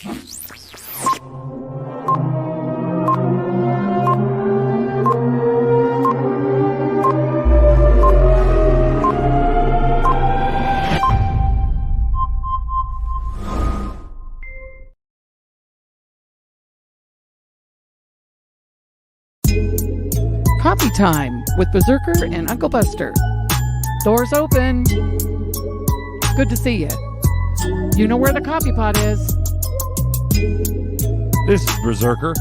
Coffee time with Berserker and Uncle Buster. Doors open. Good to see you. You know where the coffee pot is. This is Berserker.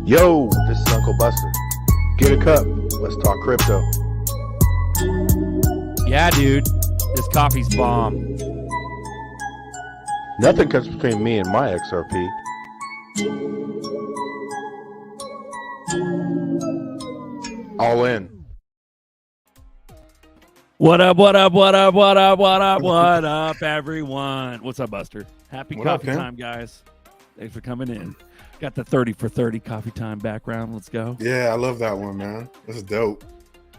Yo, this is Uncle Buster. Get a cup. Let's talk crypto. Yeah, dude. This coffee's bomb. Nothing comes between me and my XRP. All in. What up, what up, what up, what up, what up, what up, everyone? What's up, Buster? Happy coffee time, guys. Thanks for coming in. Got the 30 for 30 coffee time background. Let's go. Yeah, I love that one, man. This is dope.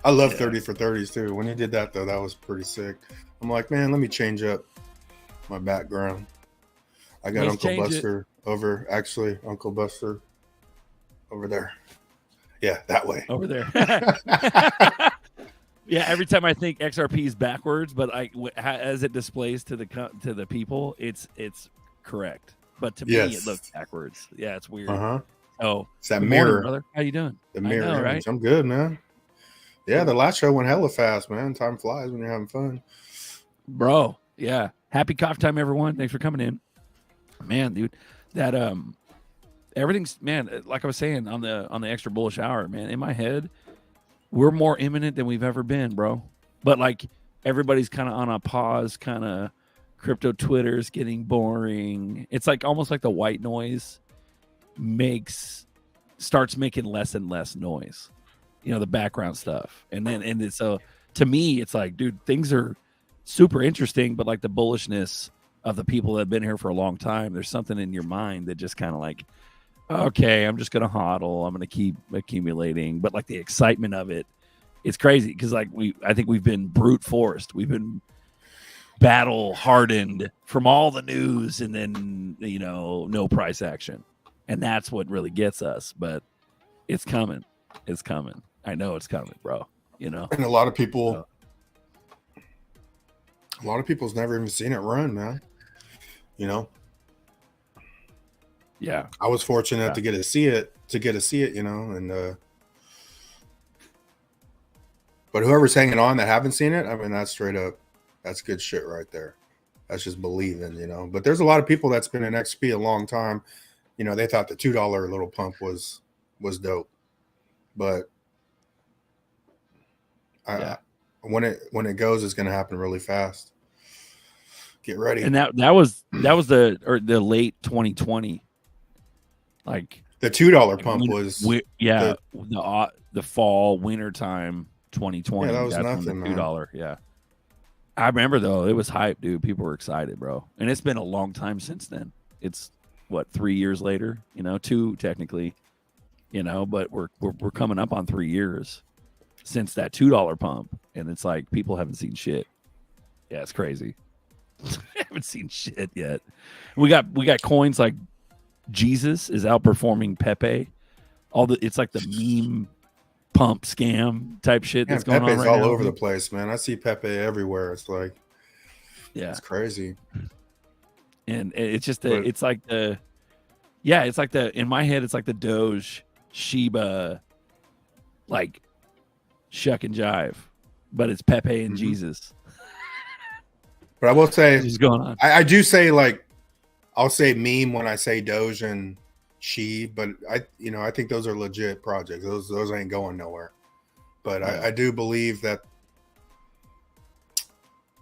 I love 30 for 30s too. When he did that, though, that was pretty sick. I'm like, man, let me change up my background. I got Uncle Buster over, actually, Uncle Buster over there. Yeah, that way. Over there. Yeah, every time I think XRP is backwards, but as it displays to the people, it's correct. But to me, it looks backwards. Yeah, it's weird. Oh, it's that mirror, morning, brother. How you doing? The mirror, know, right? I'm good, man. Yeah, the last show went hella fast, man. Time flies when you're having fun, bro. Yeah, happy coffee time, everyone. Thanks for coming in, man, dude. That everything's, man, like I was saying on the extra bullish hour, man, in my head, we're more imminent than we've ever been, bro. But like everybody's kind of on a pause, kind of crypto Twitter's getting boring. It's like almost like the white noise starts making less and less noise, you know, the background stuff. And so to me, it's like, dude, things are super interesting, but like the bullishness of the people that have been here for a long time, there's something in your mind that just kind of like, okay, I'm just gonna hodl, I'm gonna keep accumulating. But like the excitement of it, it's crazy because like I think we've been brute forced, we've been battle hardened from all the news, and then, you know, no price action, and that's what really gets us. But it's coming. I know it's coming, bro. You know, and a lot of people's never even seen it run, man. You know. Yeah, I was fortunate to get to see it, you know, and but whoever's hanging on that haven't seen it, I mean, that's straight up, that's good shit right there. That's just believing, you know. But there's a lot of people that's been in XP a long time. You know, they thought the $2 little pump was dope, but when it goes, it's going to happen really fast. Get ready. And that was the late 2020. Like the $2 pump was the fall winter time 2020. Yeah, that was nothing. $2. Yeah, I remember though, it was hype, dude. People were excited, bro. And it's been a long time since then. It's what, 3 years later, you know, 2 technically, you know, but we're coming up on 3 years since that $2 pump, and it's like people haven't seen shit. Yeah, it's crazy. Haven't seen shit yet. We got coins like Jesus is outperforming Pepe. It's like the meme pump scam type shit that's going Pepe's on right all now. over the place, man. I see Pepe everywhere. It's like, yeah, it's crazy. And it's just it's like the in my head, it's like the Doge Shiba, like shuck and jive, but it's Pepe and Jesus. But I will say, what's going on? I do say, like, I'll say meme when I say Doge and She, but I think those are legit projects. Those ain't going nowhere. But I do believe that.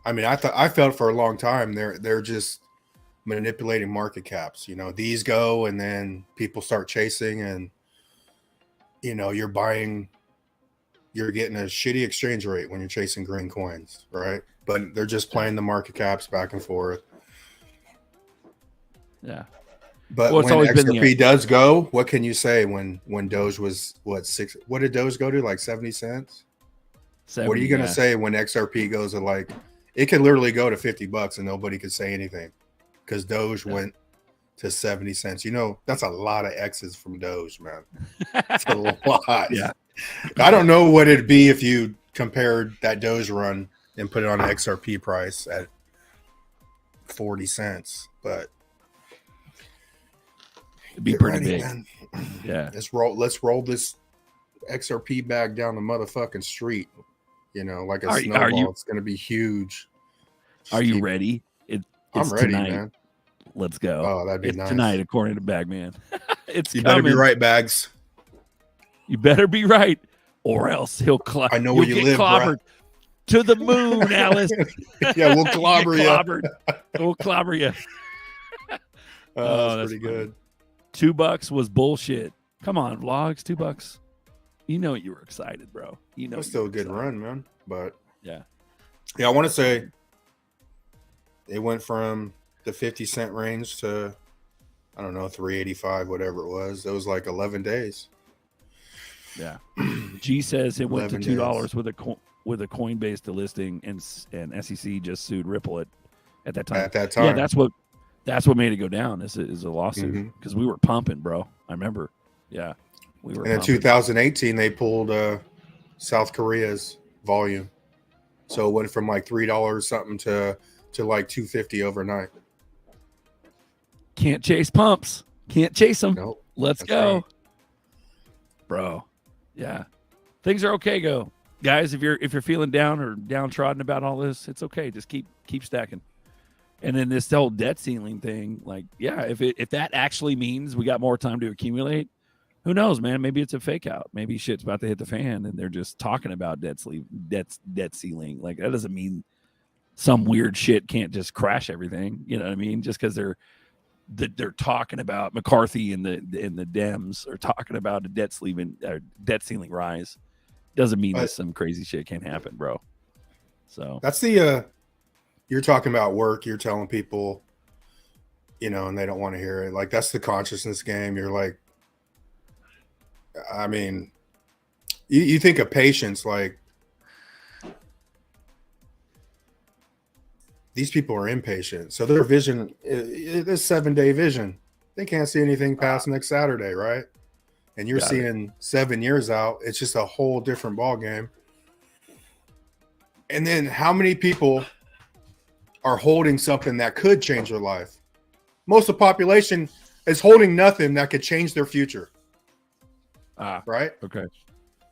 I mean, I felt for a long time they're just manipulating market caps. You know, these go and then people start chasing, and you know, you're getting a shitty exchange rate when you're chasing green coins, right? But they're just playing the market caps back and forth. Yeah. But when XRP does go, what can you say when Doge was what did Doge go to, like 70 cents? 70, what are you going to say when XRP goes to, like, it could literally go to $50 and nobody could say anything because Doge went to 70 cents. You know, that's a lot of X's from Doge, man. That's a lot. Yeah. I don't know what it'd be if you compared that Doge run and put it on an XRP price at 40 cents, but It'd be get pretty ready, big. man. Yeah. Let's roll this XRP bag down the motherfucking street. You know, like a snowball. It's going to be huge. Are you ready? I'm ready, tonight. man. Let's go. Oh, that'd be nice. Tonight, according to Bagman. It's You coming. better be right, Bags. You better be right, or else he'll I know where you live, clobbered to the moon, Alice. Yeah, we'll clobber you. We'll clobber you. That's pretty funny. good. $2 was bullshit. Come on, vlogs, $2. You know you were excited, bro. You know That's still a good run, man. But yeah, I want to say it went from the 50-cent range to, I don't know, 385, whatever it was. It was like 11 days. Yeah. G says it went to 11 $2 days. with a Coinbase delisting, and SEC just sued Ripple at that time. At that time. Yeah, that's what made it go down. Is a lawsuit because we were pumping, bro. I remember. Yeah, we were. And in pumping. 2018, they pulled South Korea's volume, so it went from like $3 something to like $2.50 overnight. Can't chase pumps. Can't chase them. Nope. Let's That's go, right. bro. Yeah, things are okay. Go, guys. If you're feeling down or downtrodden about all this, it's okay. Just keep stacking. And then this whole debt ceiling thing, like, yeah, if that actually means we got more time to accumulate, who knows, man? Maybe it's a fake out. Maybe shit's about to hit the fan, and they're just talking about debt ceiling. Like, that doesn't mean some weird shit can't just crash everything. You know what I mean? Just because they're talking about McCarthy and the Dems are talking about a debt ceiling rise doesn't mean that some crazy shit can't happen, bro. So that's the you're talking about work. You're telling people, you know, and they don't want to hear it. Like, that's the consciousness game. You're like, I mean, you think of patience, like, these people are impatient. So their vision is 7-day vision. They can't see anything past next Saturday, right? And you're seeing 7 years out. It's just a whole different ball game. And then how many people are holding something that could change their life? Most of the population is holding nothing that could change their future. Right? Okay.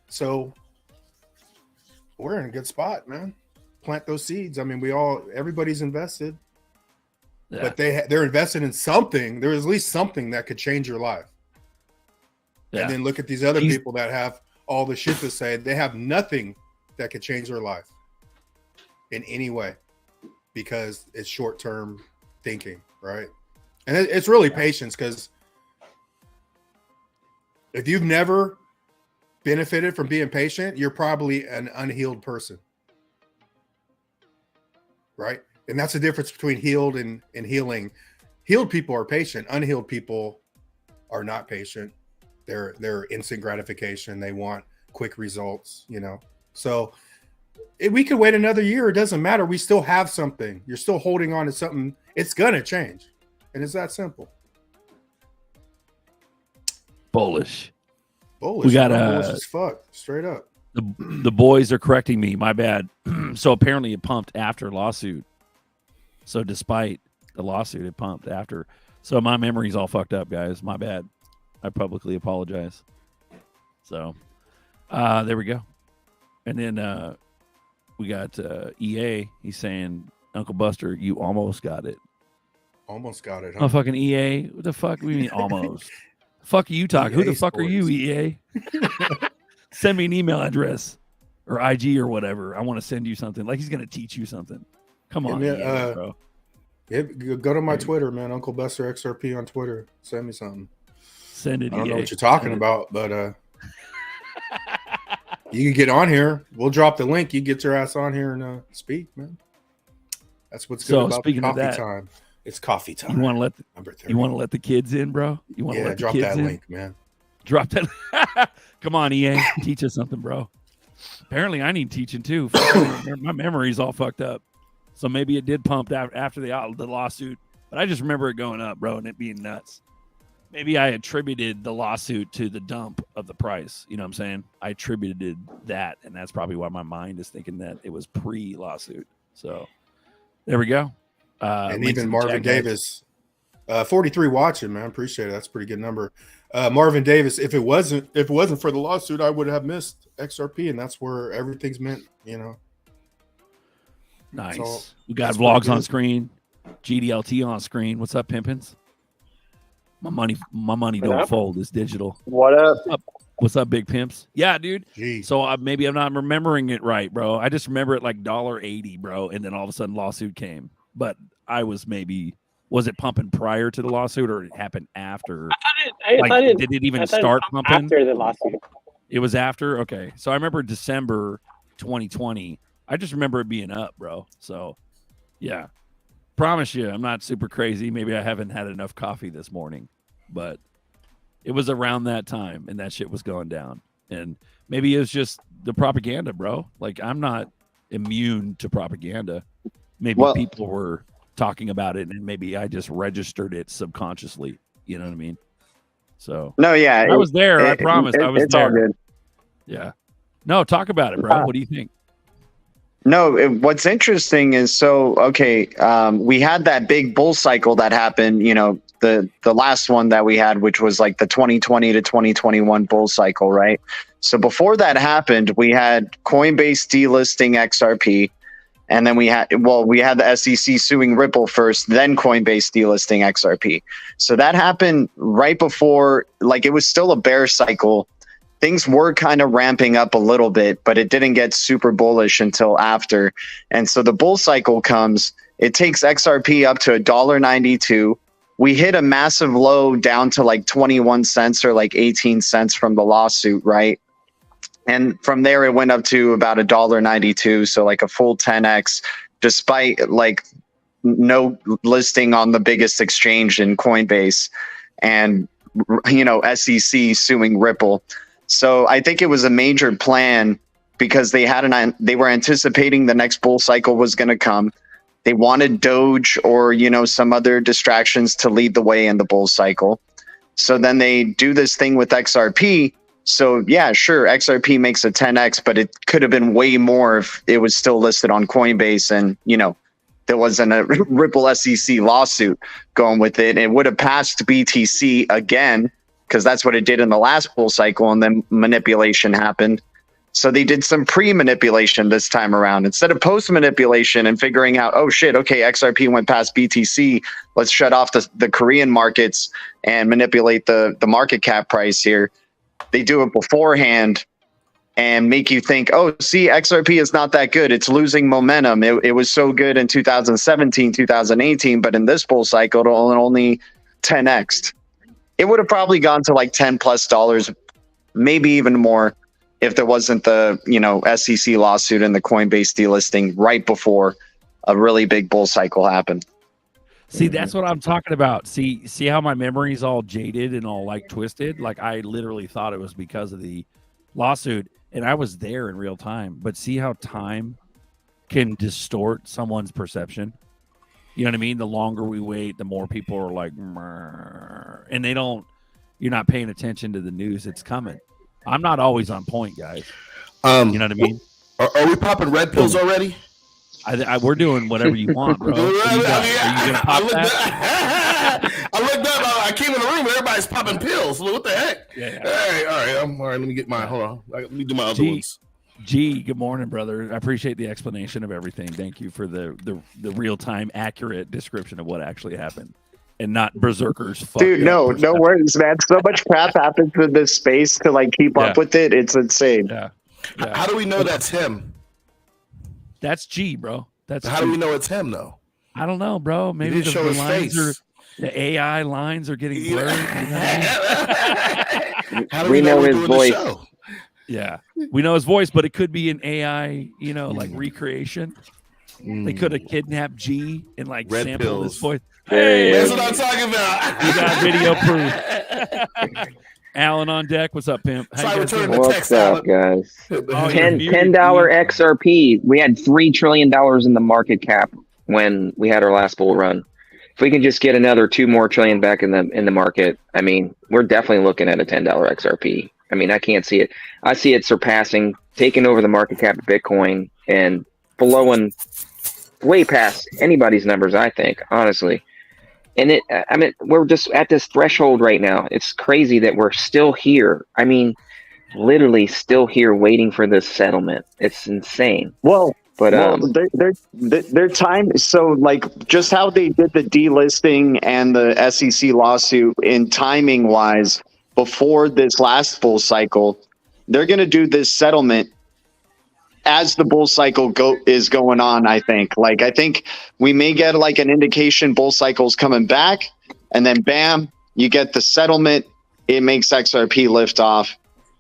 So we're in a good spot, man. Plant those seeds. I mean, everybody's invested, but they're invested in something. There's at least something that could change your life. Yeah. And then look at these other people that have all the shit to say. They have nothing that could change their life in any way because it's short-term thinking, right? And it's really patience, because if you've never benefited from being patient, you're probably an unhealed person. Right? And that's the difference between healed and healing. Healed people are patient. Unhealed people are not patient. They're instant gratification. They want quick results, you know. So if we could wait another year, it doesn't matter. We still have something. You're still holding on to something. It's gonna change. And it's that simple. Bullish. We got bullish as fuck, straight up. The boys are correcting me. My bad. So apparently it pumped after lawsuit. So despite the lawsuit, it pumped after. So my memory's all fucked up, guys. My bad. I publicly apologize. So there we go. And then we got EA. He's saying, Uncle Buster, you almost got it. Almost got it, huh? Oh, fucking EA. What the fuck? We mean almost. Fuck are you talking? Who the fuck Sports. are you, EA? Send me an email address or IG or whatever. I want to send you something. Like he's going to teach you something. Come on, EA, bro. Yeah, go to my Twitter, man. Uncle Buster XRP on Twitter. Send me something. Send it. I don't know what you're talking about, but you can get on here. We'll drop the link. You get your ass on here and speak, man. That's what's good about coffee time. It's coffee time. You want to let the kids in, bro? You want to let the drop kids that in? link, man. Drop that. Come on, EA, teach us something, bro. Apparently, I need teaching too. My memory's all fucked up. So maybe it did pump after the lawsuit But I just remember it going up, bro, and it being nuts. Maybe I attributed the lawsuit to the dump of the price. You know what I'm saying? I attributed that, and that's probably why my mind is thinking that it was pre-lawsuit. So there we go. And even Marvin Davis, 43 watching, man. Appreciate it. That's a pretty good number. Marvin Davis, if it wasn't for the lawsuit, I would have missed XRP, and that's where everything's meant, you know. Nice. We got vlogs on screen, GDLT on screen. What's up, pimpins? My money don't fold. It's digital. What up? What's up, big pimps? Yeah, dude. Jeez. So maybe I'm not remembering it right, bro. I just remember it like $1.80, bro, and then all of a sudden lawsuit came. But I was it pumping prior to the lawsuit or it happened after? Did it even start pumping after the lawsuit? It was after. Okay, so I remember December 2020. I just remember it being up, bro. So yeah, promise you, I'm not super crazy. Maybe I haven't had enough coffee this morning, but it was around that time and that shit was going down. And maybe it was just the propaganda, bro. Like, I'm not immune to propaganda. Maybe people were talking about it and maybe I just registered it subconsciously. You know what I mean? So no, yeah, I was there. I promise I was it's there. All good. Yeah. No, talk about it, bro. What do you think? No, what's interesting is we had that big bull cycle that happened, you know, the last one that we had, which was like the 2020 to 2021 bull cycle, right? So before that happened, we had Coinbase delisting XRP, and then we had the SEC suing Ripple first, then Coinbase delisting XRP. So that happened right before, like, it was still a bear cycle. Things were kind of ramping up a little bit, but it didn't get super bullish until after. And so the bull cycle comes, it takes XRP up to $1.92. We hit a massive low down to like 21 cents or like 18 cents from the lawsuit, right? And from there, it went up to about $1.92. So like a full 10x, despite like no listing on the biggest exchange in Coinbase and, you know, SEC suing Ripple. So I think it was a major plan because they were anticipating the next bull cycle was going to come. They wanted Doge or, you know, some other distractions to lead the way in the bull cycle. So then they do this thing with XRP. So yeah, sure, XRP makes a 10x, but it could have been way more if it was still listed on Coinbase and, you know, there wasn't a Ripple SEC lawsuit going with it. It would have passed BTC again, because that's what it did in the last bull cycle, and then manipulation happened. So they did some pre-manipulation this time around. Instead of post-manipulation and figuring out, oh shit, okay, XRP went past BTC, let's shut off the Korean markets and manipulate the market cap price here. They do it beforehand and make you think, oh, see, XRP is not that good. It's losing momentum. It was so good in 2017, 2018, but in this bull cycle, it only 10x'd. It would have probably gone to like $10+, maybe even more, if there wasn't the, you know, SEC lawsuit and the Coinbase delisting right before a really big bull cycle happened. See, that's what I'm talking about. See how my memory's all jaded and all like twisted? Like, I literally thought it was because of the lawsuit, and I was there in real time. But see how time can distort someone's perception? You know what I mean? The longer we wait, the more people are like, "Mrr," and you're not paying attention to the news. It's coming. I'm not always on point, guys. You know what I mean? Are we popping red pills already? We're doing whatever you want, bro. What do you got? Are you gonna pop that? I looked up. I came in the room and everybody's popping pills. What the heck? Yeah. All right. Let me get my. Hold on. Let me do my other ones. Good morning, brother. I appreciate the explanation of everything. Thank you for the real time, accurate description of what actually happened, and not berserkers. Dude, no worries, man. So much crap happens in this space to like keep up with it. It's insane. Yeah. How do we know that's him? That's G, bro. How do we know it's him, though? I don't know, bro. Maybe the show his lines face. The AI lines are getting blurred. How do we know his voice? Yeah, we know his voice, but it could be an AI, you know, like recreation. They could have kidnapped G and like red sampled pills. his voice. Hey, that's what I'm talking about. We got video proof. Alan on deck. What's up, pimp? What's up, guys? Oh, $10 XRP. We had $3 trillion in the market cap when we had our last bull run. if we can just get another 2 more trillion back in the market, I mean, we're definitely looking at a $10 XRP. I mean, I can't see it. I see it surpassing, taking over the market cap of Bitcoin and blowing way past anybody's numbers, I think, honestly. And I mean, we're just at this threshold right now. It's crazy that we're still here. I mean, literally still here waiting for this settlement. It's insane. Well, but their time. So like just how they did the delisting and the SEC lawsuit in timing wise before this last bull cycle, they're going to do this settlement as the bull cycle is going on. I think we may get like an indication bull cycle's coming back, and then bam, you get the settlement. It makes XRP lift off.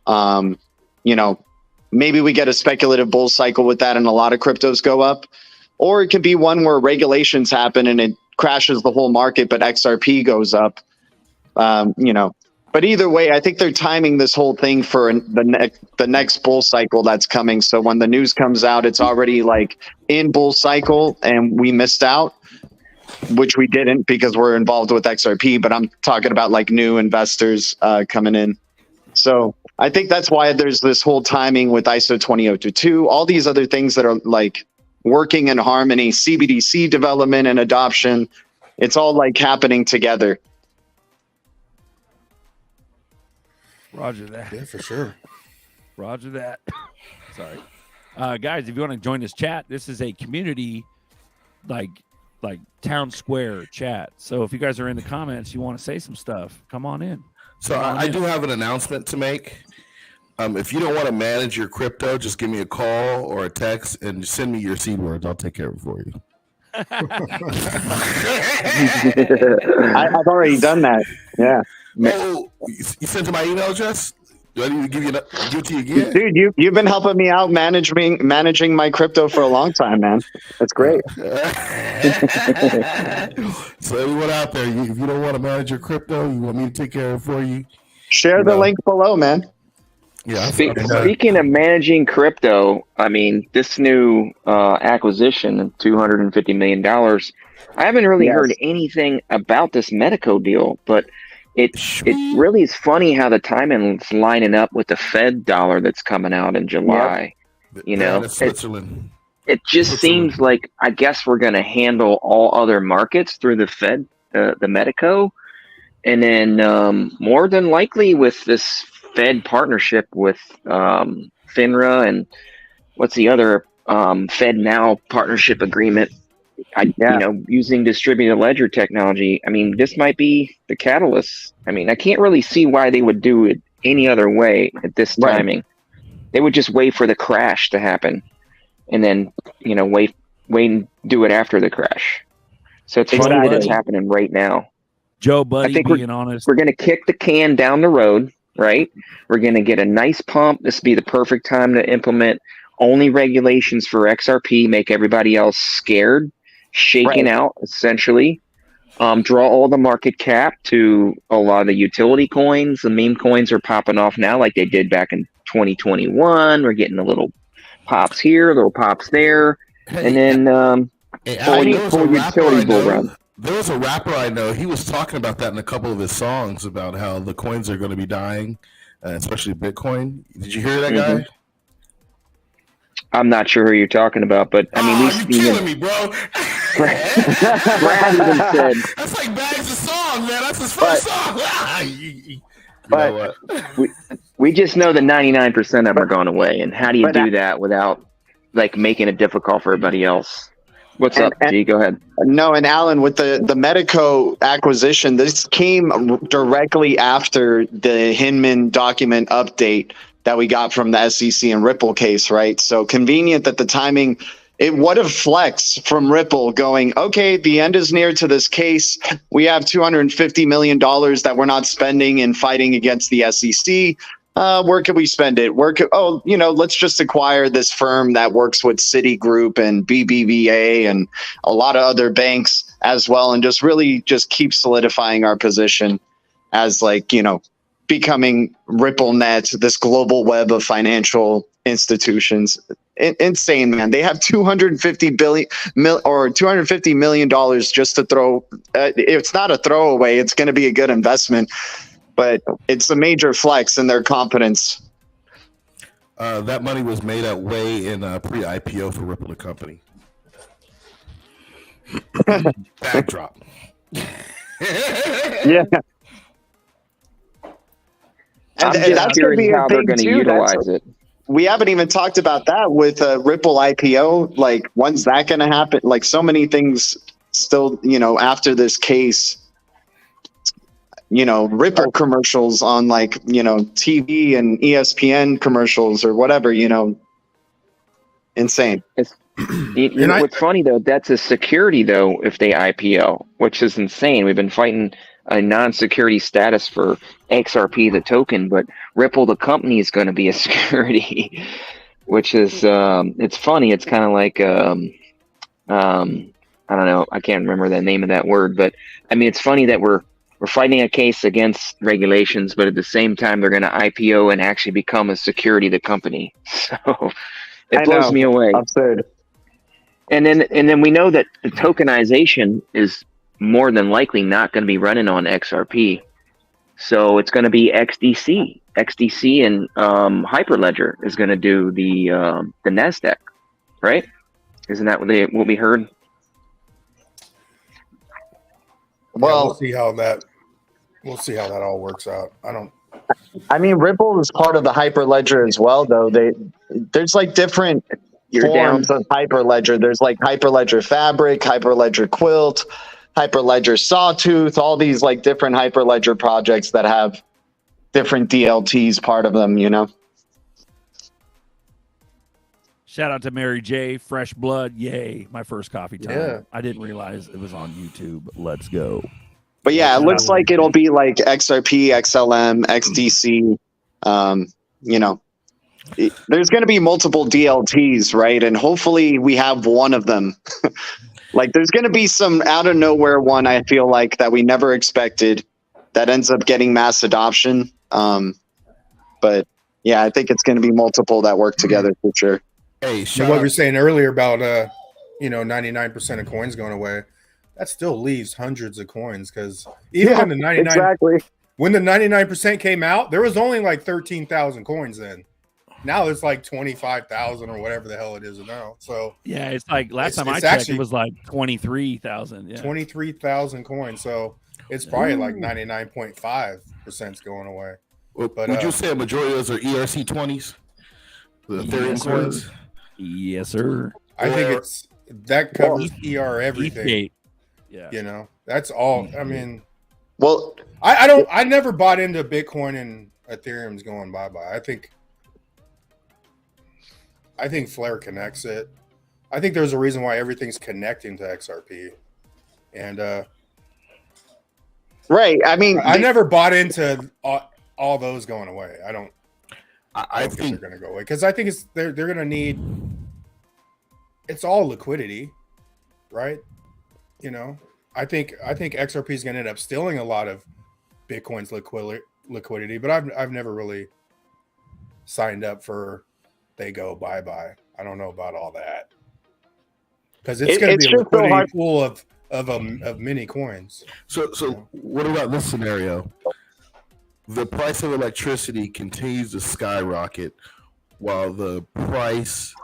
You know, maybe we get a speculative bull cycle with that and a lot of cryptos go up, or it could be one where regulations happen and it crashes the whole market, but XRP goes up. You know, but either way, I think they're timing this whole thing for the next bull cycle that's coming. So when the news comes out, it's already like in bull cycle and we missed out, which we didn't because we're involved with XRP, but I'm talking about like new investors coming in. So I think that's why there's this whole timing with ISO 20022, all these other things that are like working in harmony, CBDC development and adoption. It's all like happening together. Roger that. Yeah, for sure. Roger that. Sorry. Guys, if you want to join this chat, this is a community like town square chat. So if you guys are in the comments, you want to say some stuff, come on in. So I do have an announcement to make. If you don't want to manage your crypto, just give me a call or a text and send me your seed words. I'll take care of it for you. I've already done that. Yeah. Oh, you sent to my email address? Do I need to give it to you again? Dude, you've been helping me out managing my crypto for a long time, man. That's great. So everyone out there, if you don't want to manage your crypto, you want me to take care of it for you, share the link below, man. Yeah. Speaking of managing crypto, I mean, this new acquisition, $250 million, I haven't really heard anything about this Medico deal, but it really is funny how the timing is lining up with the Fed dollar that's coming out in July. Yep. You know, Switzerland. It just seems like, I guess we're going to handle all other markets through the Fed, the Medico. And then more than likely with this Fed partnership with FINRA and what's the other Fed Now partnership agreement, you know, using distributed ledger technology. I mean, this might be the catalyst. I mean, I can't really see why they would do it any other way at this timing. They would just wait for the crash to happen and then, you know, wait and do it after the crash. So it's funny that it's happening right now. Joe, buddy, I think being honest, we're going to kick the can down the road, right? We're going to get a nice pump. This would be the perfect time to implement only regulations for XRP, make everybody else scared, shaken out, essentially. Draw all the market cap to a lot of the utility coins. The meme coins are popping off now like they did back in 2021. We're getting a little pops here, little pops there. And then full utility bull run. There was a rapper I know. He was talking about that in a couple of his songs about how the coins are going to be dying, especially Bitcoin. Did you hear that guy? I'm not sure who you're talking about, but I mean, you're killing me, bro. Brad even said that's like Bags' song, man. That's his first song. You know what? We just know that 99% of them are going away, and how do you do that without like making it difficult for everybody else? What's up, G? Go ahead. No, and Alan, with the Medico acquisition, this came directly after the Hinman document update that we got from the SEC and Ripple case, right? So convenient that the timing, what a flex from Ripple going, okay, the end is near to this case. We have $250 million that we're not spending in fighting against the SEC. Where can we spend it? Let's just acquire this firm that works with Citigroup and BBVA and a lot of other banks as well, and just really just keep solidifying our position as becoming RippleNet, this global web of financial institutions. insane, man. They have $250 million just to throw. It's not a throwaway. It's going to be a good investment, but it's a major flex in their confidence. That money was made at way in pre-IPO for Ripple the company. Backdrop. Yeah. I'm just curious how they're going to utilize it. We haven't even talked about that with Ripple IPO. Like, when's that going to happen? Like, so many things still, after this case, Ripple commercials on TV and ESPN commercials or whatever, insane. What's funny though, that's a security though, if they IPO, which is insane. We've been fighting a non-security status for XRP, the token, but Ripple, the company, is going to be a security, which is, it's funny. It's kind of like, I don't know. I can't remember the name of that word, but I mean, it's funny that we're fighting a case against regulations, but at the same time, they're going to IPO and actually become a security, the company. So it blows me away. Absurd. And then we know that the tokenization is more than likely not going to be running on XRP. So it's going to be XDC. XDC and Hyperledger is going to do the NASDAQ, right? Isn't that what we heard? Well, we'll see how that all works out. I mean, Ripple is part of the Hyperledger as well, though. There's like different forms of Hyperledger. There's like Hyperledger Fabric, Hyperledger Quilt, Hyperledger Sawtooth, all these like different Hyperledger projects that have different DLTs part of them, Shout out to Mary J. Fresh Blood. Yay. My first coffee time. Yeah. I didn't realize it was on YouTube. Let's go. But yeah, it looks like it'll be like XRP, XLM, XDC. There's going to be multiple DLTs, right? And hopefully we have one of them. Like, there's going to be some out of nowhere one, I feel like, that we never expected that ends up getting mass adoption. But yeah, I think it's going to be multiple that work together for sure. Hey, what we were saying earlier about 99% of coins going away, that still leaves hundreds of coins, because even when the 99% came out, there was only like 13,000 coins then. Now it's like 25,000 or whatever the hell it is now. So yeah, it's like last time I checked, it was like 23,000. Yeah, 23,000 coins. So it's probably like 99.5% going away. But would you say a majority of those are ERC20s? The Ethereum coins? Yes, sir. I think that covers ER everything. Yeah. That's all. I mean, well, I never bought into Bitcoin and Ethereum's going bye-bye. I think Flare connects it. I think there's a reason why everything's connecting to XRP. And right. I mean, I never bought into all those going away. I think they're going to go away, because I think they're going to need. It's all liquidity, right? I think XRP is going to end up stealing a lot of Bitcoin's liquidity, but I've never really signed up for they go bye-bye. I don't know about all that, because it's going to be a liquidity pool of many coins. So what about this scenario? The price of electricity continues to skyrocket while the price,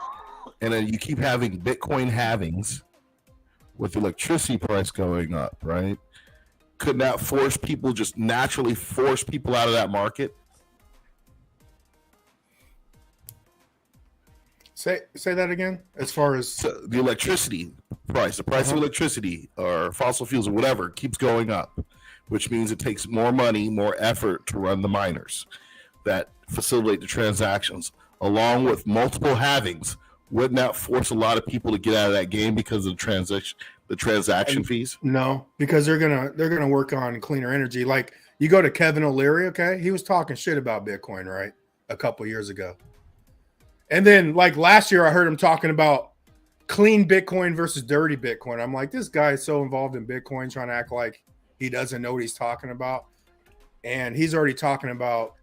and then you keep having Bitcoin halvings with electricity price going up, right? Could that naturally force people out of that market? Say that again. As far as the electricity price, the price of electricity or fossil fuels or whatever keeps going up, which means it takes more money, more effort to run the miners that facilitate the transactions, along with multiple halvings. Wouldn't that force a lot of people to get out of that game because of the transaction fees? No, because they're gonna work on cleaner energy. Like, you go to Kevin O'Leary, okay? He was talking shit about Bitcoin, right? A couple years ago. And then, like, last year, I heard him talking about clean Bitcoin versus dirty Bitcoin. I'm like, this guy is so involved in Bitcoin, trying to act like he doesn't know what he's talking about. And he's already talking about,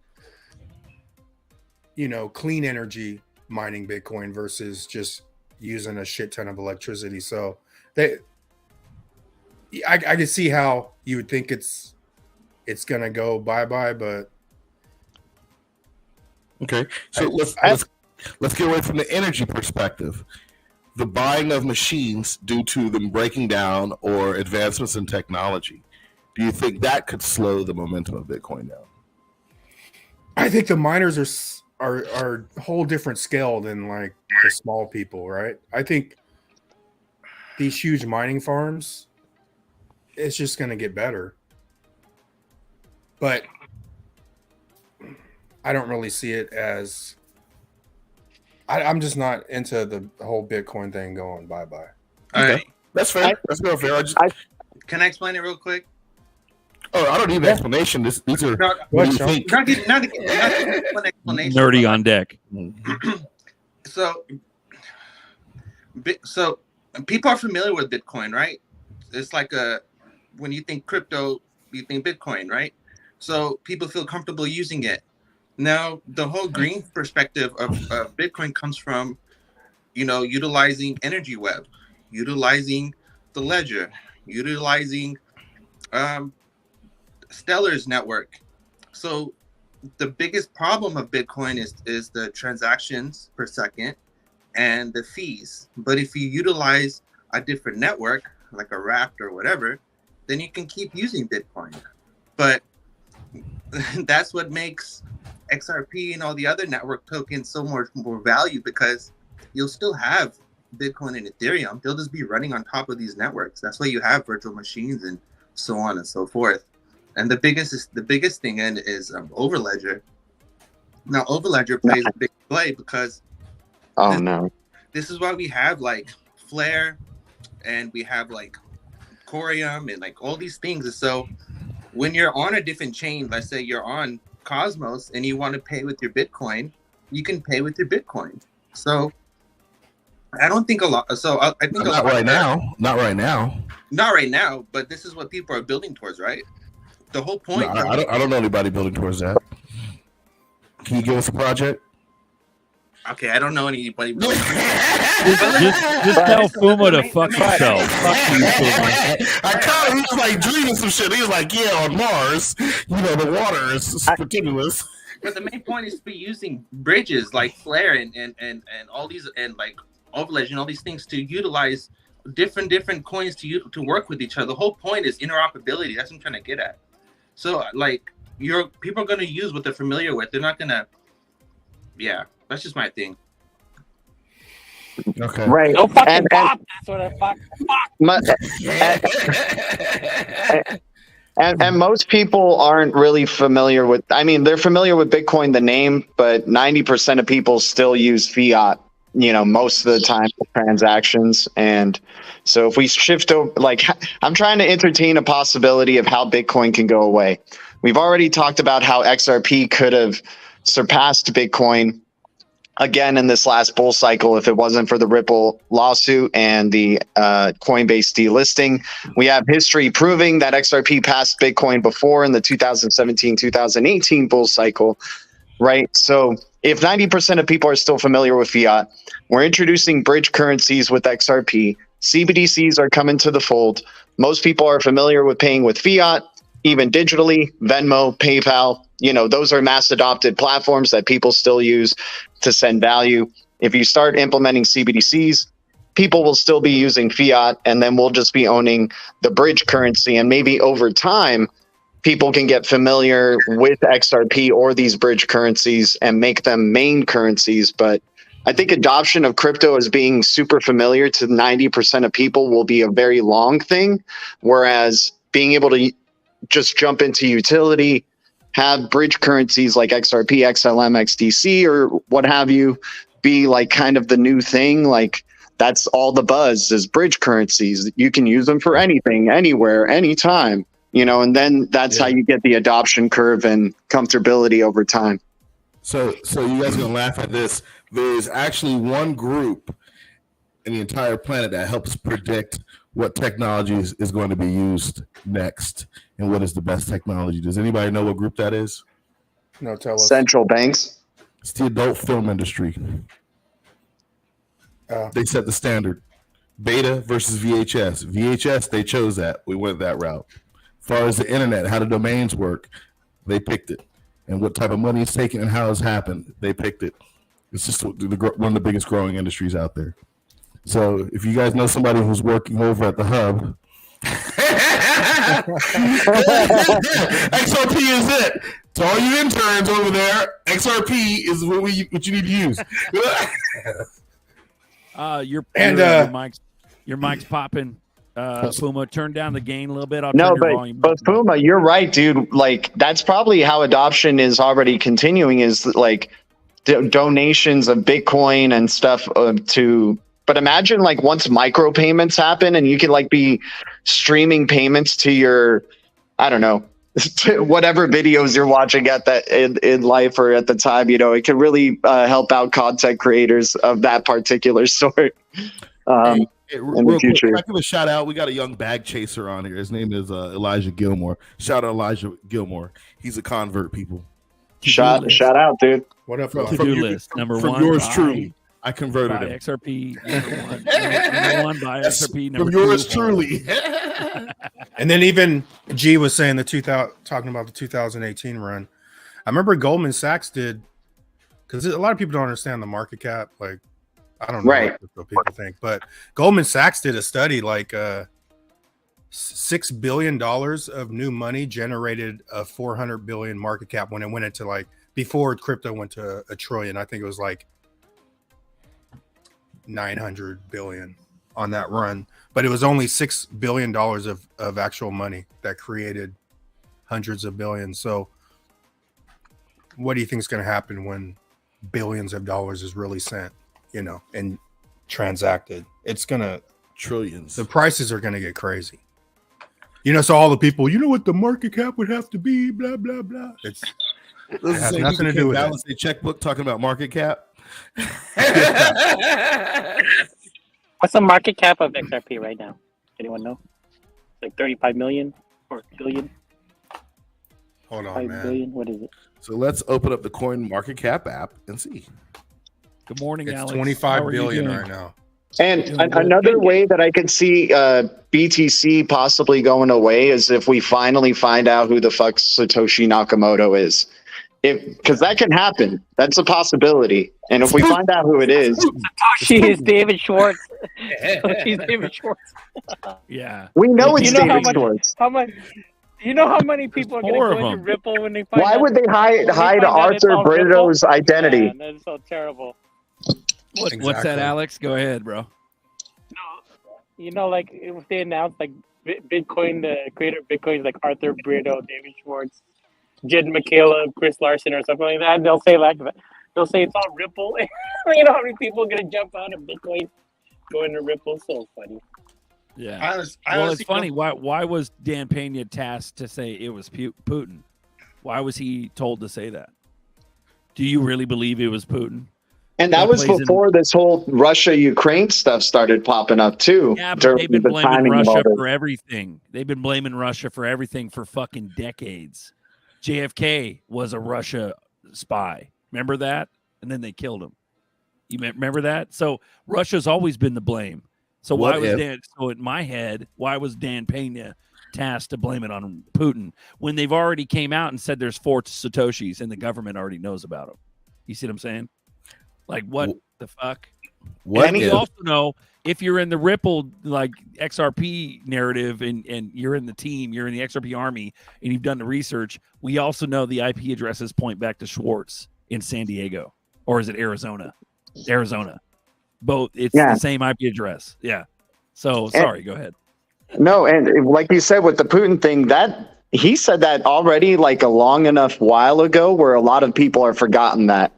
clean energy mining Bitcoin versus just using a shit ton of electricity. So I can see how you would think it's gonna go bye-bye, but Okay, so let's get away from the energy perspective. The buying of machines due to them breaking down or advancements in technology. Do you think that could slow the momentum of Bitcoin down? I think the miners are a whole different scale than like the small people, right? I think these huge mining farms, it's just going to get better. But I don't really see it as I'm just not into the whole Bitcoin thing going bye-bye. All right. That's fair. That's real fair. Can I explain it real quick? Oh, I don't need an explanation. These are what do you think? Not an explanation. Nerdy on deck. So people are familiar with Bitcoin, right? It's like when you think crypto, you think Bitcoin, right? So people feel comfortable using it. Now, the whole green perspective of Bitcoin comes from, utilizing energy web, utilizing the ledger, utilizing Stellar's network. So the biggest problem of Bitcoin is the transactions per second and the fees. But if you utilize a different network, like a Raft or whatever, then you can keep using Bitcoin. But that's what makes XRP and all the other network tokens so much more value, because you'll still have Bitcoin and Ethereum. They'll just be running on top of these networks. That's why you have virtual machines and so on and so forth. And the biggest thing is Overledger. Now Overledger plays a big play because this is why we have like Flare and we have like Corium and like all these things. And so when you're on a different chain, let's say you're on Cosmos and you want to pay with your Bitcoin, you can pay with your Bitcoin. So I don't think a lot. So I think not right now, but this is what people are building towards, right? The whole point. No, I don't know anybody building towards that. Can you give us a project? Okay, I don't know anybody. just tell Fuma to fuck himself. Fuck you, Fuma. I caught him. He was like dreaming some shit. He was like, "Yeah, on Mars, the water is continuous." But the main point is to be using bridges like Flare and all these and like Overledge and all these things to utilize different coins to work with each other. The whole point is interoperability. That's what I'm trying to get at. So like people are going to use what they're familiar with. They're not going to. Yeah, that's just my thing. Okay. Right. No fucking pop. That's what I fuck. And most people aren't really familiar with. I mean, they're familiar with Bitcoin, the name, but 90% of people still use fiat. Most of the time for transactions. And so if we shift over, like, I'm trying to entertain a possibility of how Bitcoin can go away. We've already talked about how XRP could have surpassed Bitcoin again in this last bull cycle if it wasn't for the Ripple lawsuit and the Coinbase delisting. We have history proving that XRP passed Bitcoin before in the 2017-2018 bull cycle, right? So if 90% of people are still familiar with fiat, we're introducing bridge currencies with XRP. CBDCs are coming to the fold. Most people are familiar with paying with fiat, even digitally, Venmo, PayPal. Those are mass adopted platforms that people still use to send value. If you start implementing CBDCs, people will still be using fiat, and then we'll just be owning the bridge currency. And maybe over time, people can get familiar with XRP or these bridge currencies and make them main currencies. But I think adoption of crypto as being super familiar to 90% of people will be a very long thing, whereas being able to just jump into utility, have bridge currencies like XRP, XLM, XDC, or what have you, be like kind of the new thing. Like that's all the buzz is bridge currencies. You can use them for anything, anywhere, anytime. And then that's how you get the adoption curve and comfortability over time. So you guys are gonna laugh at this. There's actually one group in the entire planet that helps predict what technology is going to be used next and what is the best technology. Does anybody know what group that is? No, tell us. Central banks. It's the adult film industry. They set the standard. Beta versus VHS. VHS, they chose that. We went that route. As far as the internet, how the domains work, they picked it. And what type of money is taken and how it's happened, they picked it. It's just one of the biggest growing industries out there. So if you guys know somebody who's working over at the hub, XRP is it. To all you interns over there, XRP is what you need to use. Your mic's popping. Fuma, turn down the gain a little bit. I'll No, turn your volume but Fuma, you're right, dude. Like that's probably how adoption is already continuing. Is like donations of Bitcoin and stuff to. But imagine like once micropayments happen and you can like be streaming payments to your, I don't know, to whatever videos you're watching at that in life or at the time, you know, it can really help out content creators of that particular sort. In the future. Quick, I give a shout out. We got a young bag chaser on here. His name is Elijah Gilmore. Shout out Elijah Gilmore. He's a convert, people. Shout out, dude. What up, to-do list number from one? Yours truly. I converted him. XRP number one by XRP number from yours two. truly. And then even G was saying talking about the 2018 run. I remember Goldman Sachs did, because a lot of people don't understand the market cap. Like, I don't know what people think, but Goldman Sachs did a study like $6 billion of new money generated a 400 billion market cap when it went into like before crypto went to a trillion. I think it was like 900 billion on that run, but it was only $6 billion of actual money that created hundreds of billions. So what do you think is going to happen when billions of dollars is really sent, you know, and transacted? It's gonna trillions. The prices are gonna get crazy, you know. So all the people, you know what the market cap would have to be, blah blah blah. It has nothing to do with balance a checkbook talking about market cap. What's the market cap of XRP right now? Anyone know? It's like 35 million or billion. Hold on, 5 man. billion? What is it? So let's open up the Coin Market Cap app and see. Good morning, It's Alex. 25 billion right now. And another way that I could see BTC possibly going away is if we finally find out who the fuck Satoshi Nakamoto is. Because that can happen. That's a possibility. And if we find out who it is, She is David Schwartz. She's David Schwartz. Yeah. we know it's You know how David much- Schwartz. How much? You know how many people are going four to of go into them. Ripple when they find Why out? would they hide find out it's Arthur all Ripple? Brito's identity? Man, that's so terrible. What's that, Exactly. Alex? Go ahead, bro. You know, like if they announced like Bitcoin, the creator of Bitcoin is like Arthur Brito, David Schwartz, Jed McCaleb, Chris Larson, or something like that. They'll say it's all Ripple. You know how many people are gonna jump out of Bitcoin, go into Ripple? So funny. Yeah. I Well, it's honestly funny. don't- Why was Dan Pena tasked to say it was Putin? Why was he told to say that? Do you really believe it was Putin? And that That was plays in- before this whole Russia-Ukraine stuff started popping up too. Yeah, but during they've been the blaming timing of all Russia this. for everything. They've been blaming Russia for everything for fucking decades. JFK was a Russia spy. Remember that? And then they killed him. You remember that? So Russia's always been the blame. So What why was if- Dan? So in my head, why was Dan Pena tasked to blame it on Putin when they've already came out and said there's 4 Satoshis and the government already knows about them? You see what I'm saying? Like what the fuck? What And we if, also know if you're in the Ripple like XRP narrative and you're in the team, you're in the XRP army, and you've done the research, we also know the IP addresses point back to Schwartz in San Diego, or is it Arizona? Arizona. Both. It's Yeah. the same IP address. Yeah. So sorry. Go ahead. No, and like you said with the Putin thing, that he said that already like a long enough while ago where a lot of people are forgotten that.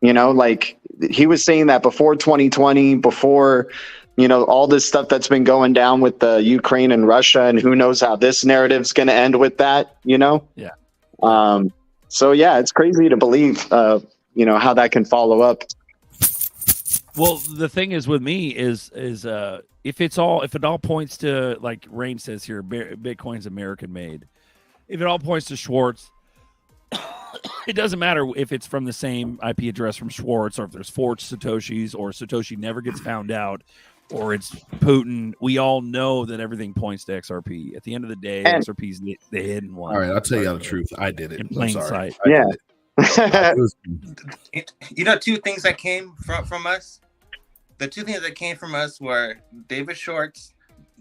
You know, like he was saying that before 2020, before, you know, all this stuff that's been going down with the Ukraine and Russia, and who knows how this narrative's going to end with that, you know? Yeah. So yeah, it's crazy to believe, you know, how that can follow up. Well, the thing is with me is if it all points to, like Rain says here, Bitcoin's American made. If it all points to Schwartz, it doesn't matter if it's from the same IP address from Schwartz, or if there's forged Satoshis, or Satoshi never gets found out, or it's Putin. We all know that everything points to XRP. At the end of the day, And- XRP is the hidden one. All right, I'll tell you the truth. I did it. In I'm plain sorry. sight. I Yeah. did it. It was- You know, two things that came from us. The two things that came from us were David Shorts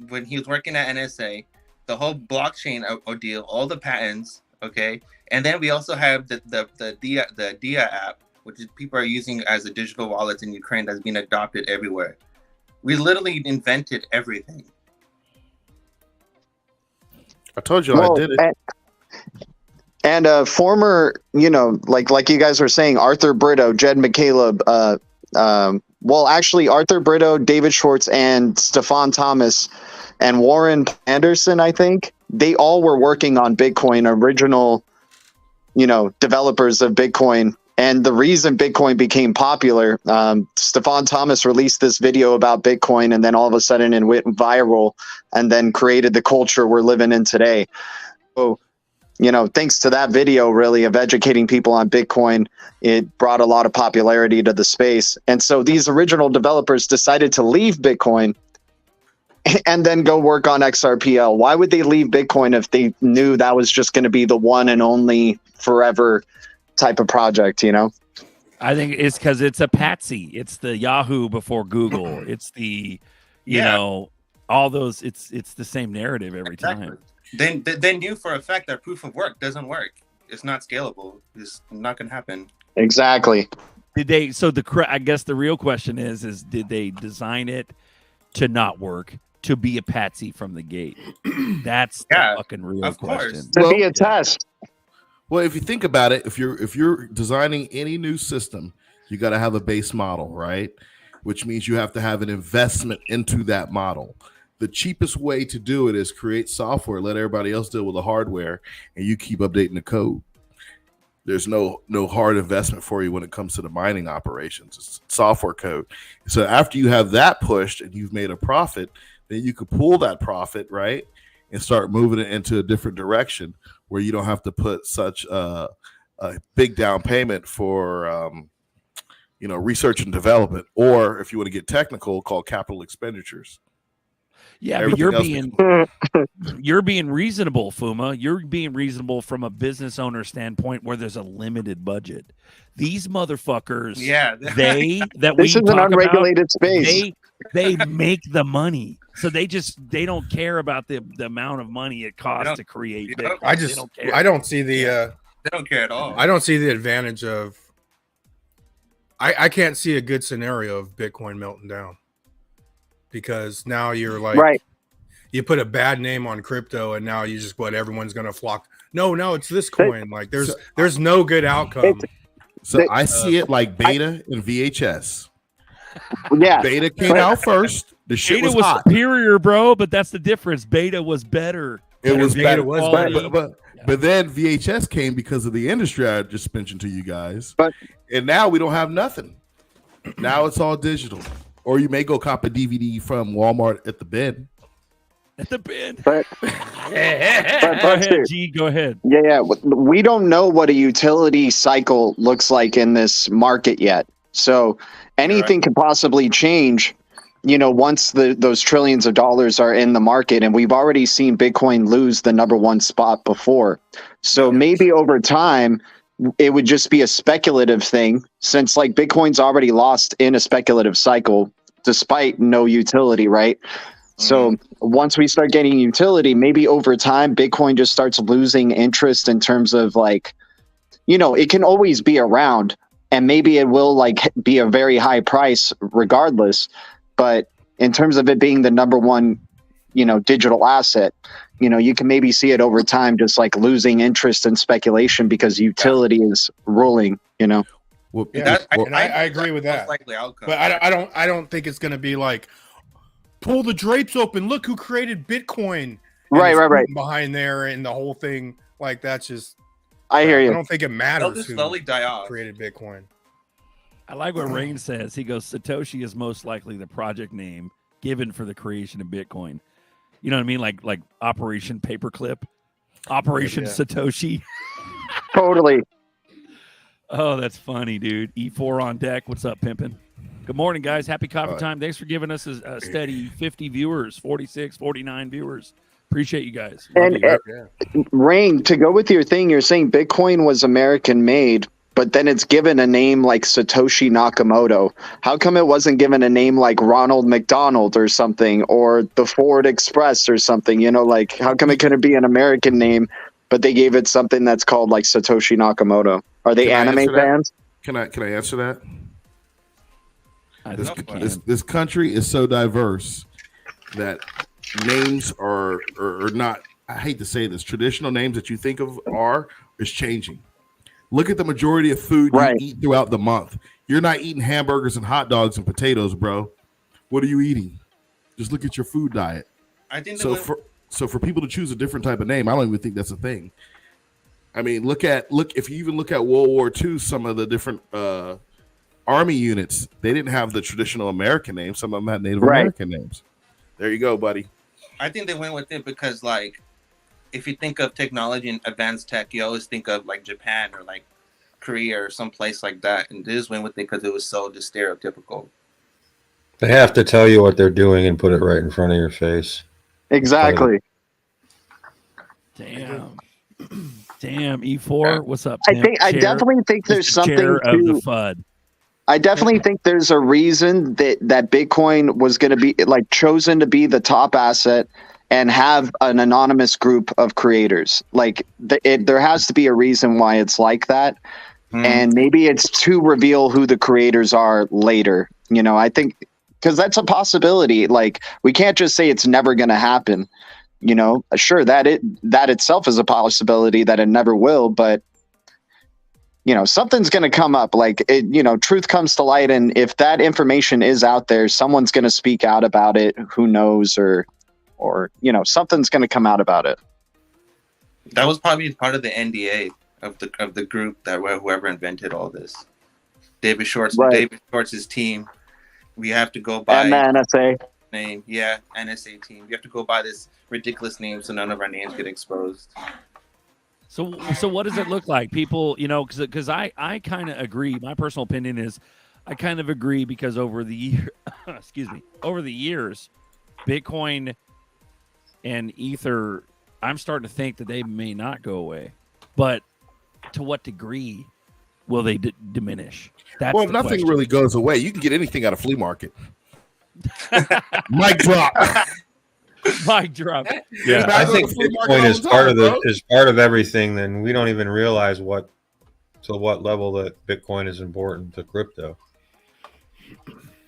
when he was working at NSA, the whole blockchain ordeal, all the patents. Okay, and then we also have the Dia app, which is people are using as a digital wallet in Ukraine that's being adopted everywhere. We literally invented everything. I told you I did it. And former, like you guys were saying, Arthur Brito, Jed McCaleb, well, actually, Arthur Brito, David Schwartz, and Stefan Thomas, and Warren Anderson, I think, they all were working on Bitcoin, original, developers of Bitcoin. And the reason Bitcoin became popular, Stefan Thomas released this video about Bitcoin, and then all of a sudden it went viral and then created the culture we're living in today. So, thanks to that video, really, of educating people on Bitcoin, it brought a lot of popularity to the space. And so these original developers decided to leave Bitcoin and then go work on XRPL. Why would they leave Bitcoin if they knew that was just going to be the one and only forever type of project, I think it's because it's a patsy. It's the Yahoo before Google. It's the, all those. It's the same narrative every time. They knew for a fact that proof of work doesn't work. It's not scalable. It's not going to happen. Exactly. Did they? So I guess the real question is did they design it to not work, to be a patsy from the gate? That's the fucking real question. To be a test. Well, if you think about it, if you're designing any new system, you got to have a base model, right? Which means you have to have an investment into that model. The cheapest way to do it is create software, let everybody else deal with the hardware, and you keep updating the code. There's no hard investment for you when it comes to the mining operations. It's software code. So after you have that pushed and you've made a profit, then you could pull that profit, right, and start moving it into a different direction where you don't have to put such a big down payment for research and development, or if you want to get technical, called capital expenditures. Yeah, but you're being reasonable, Fuma. You're being reasonable from a business owner standpoint where there's a limited budget. These motherfuckers, this is an unregulated space. They make the money, so they don't care about the amount of money it costs to create. Bitcoin. I don't see the they don't care at all. I don't see the advantage of. I can't see a good scenario of Bitcoin melting down. Because now you're like, right. You put a bad name on crypto, and now you just everyone's going to flock. No, it's this coin. Like there's no good outcome. So I see it like beta and VHS. Yeah, beta came out first. The shit beta was hot. Superior, bro, but that's the difference. Beta was better. It was better. But then VHS came because of the industry I just mentioned to you guys. And now we don't have nothing. Now it's all digital. Or you may go cop a DVD from Walmart at the bin. At the bin. But go ahead, G. Go ahead. Yeah. We don't know what a utility cycle looks like in this market yet. So anything could possibly change, once those trillions of dollars are in the market. And we've already seen Bitcoin lose the number one spot before. So maybe over time, it would just be a speculative thing, since like Bitcoin's already lost in a speculative cycle despite no utility, right? So once we start getting utility, maybe over time Bitcoin just starts losing interest in terms of like, it can always be around, and maybe it will like be a very high price regardless. But in terms of it being the number one, digital asset, you can maybe see it over time just like losing interest in speculation because utility is ruling, Well, I agree with that. Likely outcome. But I don't think it's going to be like, pull the drapes open. Look who created Bitcoin. Right. Behind there and the whole thing. Like, that's just. I hear you. I don't think it matters. They'll just slowly die off. Created Bitcoin. I like what Rain says. He goes, Satoshi is most likely the project name given for the creation of Bitcoin. You know what I mean? Like Operation Paperclip, Operation Satoshi. Totally. Oh, that's funny, dude. E4 on deck. What's up, pimpin'? Good morning, guys. Happy coffee time. Thanks for giving us a steady 50 viewers, 46, 49 viewers. Appreciate you guys. Love And you. Rain, to go with your thing, you're saying Bitcoin was American made, but then it's given a name like Satoshi Nakamoto. How come it wasn't given a name like Ronald McDonald or something, or the Ford Express or something? You know, like how come it couldn't be an American name, but they gave it something that's called like Satoshi Nakamoto? Are they anime fans? Can I answer that? I This, think you can. this country is so diverse that names are not, I hate to say this, traditional names that you think of is changing. Look at the majority of food you eat throughout the month. You're not eating hamburgers and hot dogs and potatoes, bro. What are you eating? Just look at your food diet. I think So for people to choose a different type of name, I don't even think that's a thing. I mean, look if you even look at World War II, some of the different army units, they didn't have the traditional American names. Some of them had Native American names. There you go, buddy. I think they went with it because, like, if you think of technology and advanced tech, you always think of like Japan or like Korea or some place like that, and they just went with it because it was so just stereotypical. They have to tell you what they're doing and put it right in front of your face. Exactly. Damn. Damn, E4. What's up? I Tim? I definitely think there's something chair of the to FUD. I definitely think there's a reason that Bitcoin was going to be like chosen to be the top asset and have an anonymous group of creators. Like there has to be a reason why it's like that. And maybe it's to reveal who the creators are later. You know, I think because that's a possibility. Like we can't just say it's never going to happen. You know, sure that itself is a possibility that it never will, but you know, something's going to come up. Like truth comes to light, and if that information is out there, someone's going to speak out about it. Who knows, or something's going to come out about it. That was probably part of the NDA of the group that whoever invented all this. David Schwartz's team. We have to go by NSA name. Yeah, NSA team. We have to go by this ridiculous name so none of our names get exposed. So what does it look like? People, because I kind of agree. My personal opinion is I kind of agree because over the years, Bitcoin and Ether, I'm starting to think that they may not go away. But to what degree will they diminish? Well, if nothing really goes away, you can get anything out of flea market. Mic drop. Mic drop. Yeah, I think Bitcoin is part of everything. Then we don't even realize to what level that Bitcoin is important to crypto.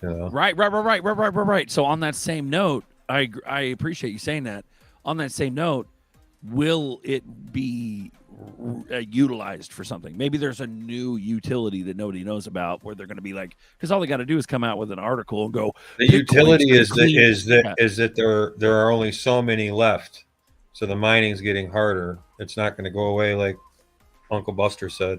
You know? Right. So on that same note, I appreciate you saying that. On that same note, will it be utilized for something? Maybe there's a new utility that nobody knows about where they're going to be like, because all they got to do is come out with an article and go. The utility is that there are only so many left, so the mining's getting harder. It's not going to go away like Uncle Buster said.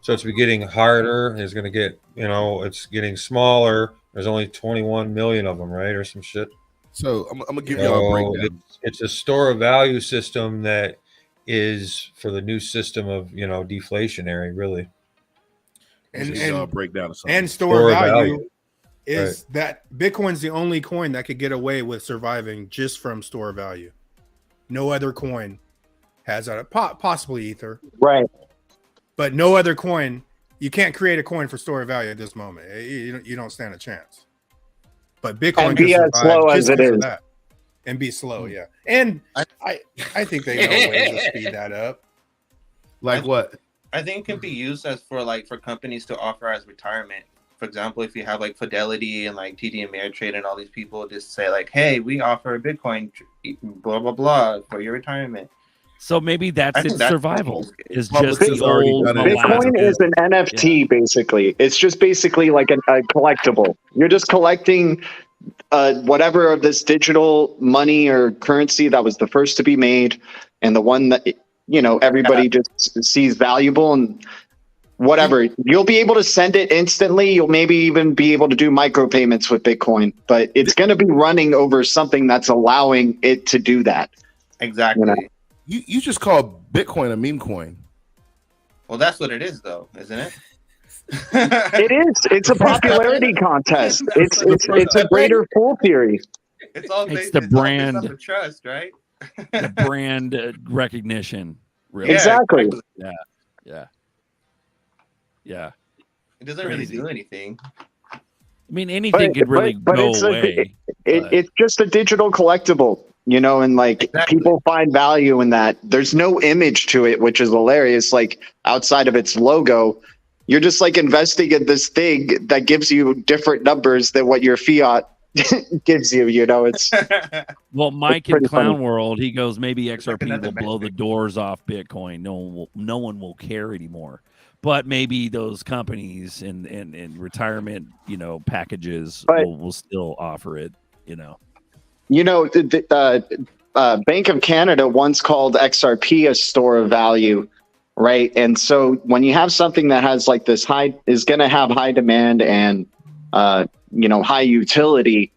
So it's getting harder. It's going to get, it's getting smaller. There's only 21 million of them, right, or some shit. So I'm gonna give y'all a breakdown. It's a store of value system that is for the new system of deflationary, really. And breakdown and store value is that Bitcoin's the only coin that could get away with surviving just from store value. No other coin has that. Possibly Ether, right? But no other coin. You can't create a coin for store value at this moment. You don't stand a chance. But Bitcoin and be as slow as it is, and be slow, yeah. And I think they know ways to speed that up. Like what? I think it can be used as for companies to offer as retirement. For example, if you have like Fidelity and like TD Ameritrade and all these people just say like, "Hey, we offer Bitcoin, blah blah blah, for your retirement." So maybe that's its survival. Is just Bitcoin is an NFT basically. It's just basically like a collectible. You're just collecting whatever of this digital money or currency that was the first to be made, and the one that everybody just sees valuable and whatever. You'll be able to send it instantly. You'll maybe even be able to do micropayments with Bitcoin, but it's going to be running over something that's allowing it to do that. Exactly. You just call Bitcoin a meme coin. Well, that's what it is, though, isn't it? It is. It's a popularity contest. It's a greater fool theory. It's all It's based, the it's all based brand. off of trust, right? The brand recognition. Really. Exactly. Yeah. It doesn't really Crazy. do anything. I mean, anything could really go it's away. it's just a digital collectible, and like Exactly. people find value in that. There's no image to it, which is hilarious. Like outside of its logo, you're just like investing in this thing that gives you different numbers than what your fiat gives you. It's Well, Mike in pretty Clown funny. World, he goes, maybe XRP another will blow the metric. doors off Bitcoin. No one will care anymore. But maybe those companies and retirement, packages But- will still offer it. Bank of Canada once called XRP a store of value, right? And so when you have something that has like this is going to have high demand and high utility,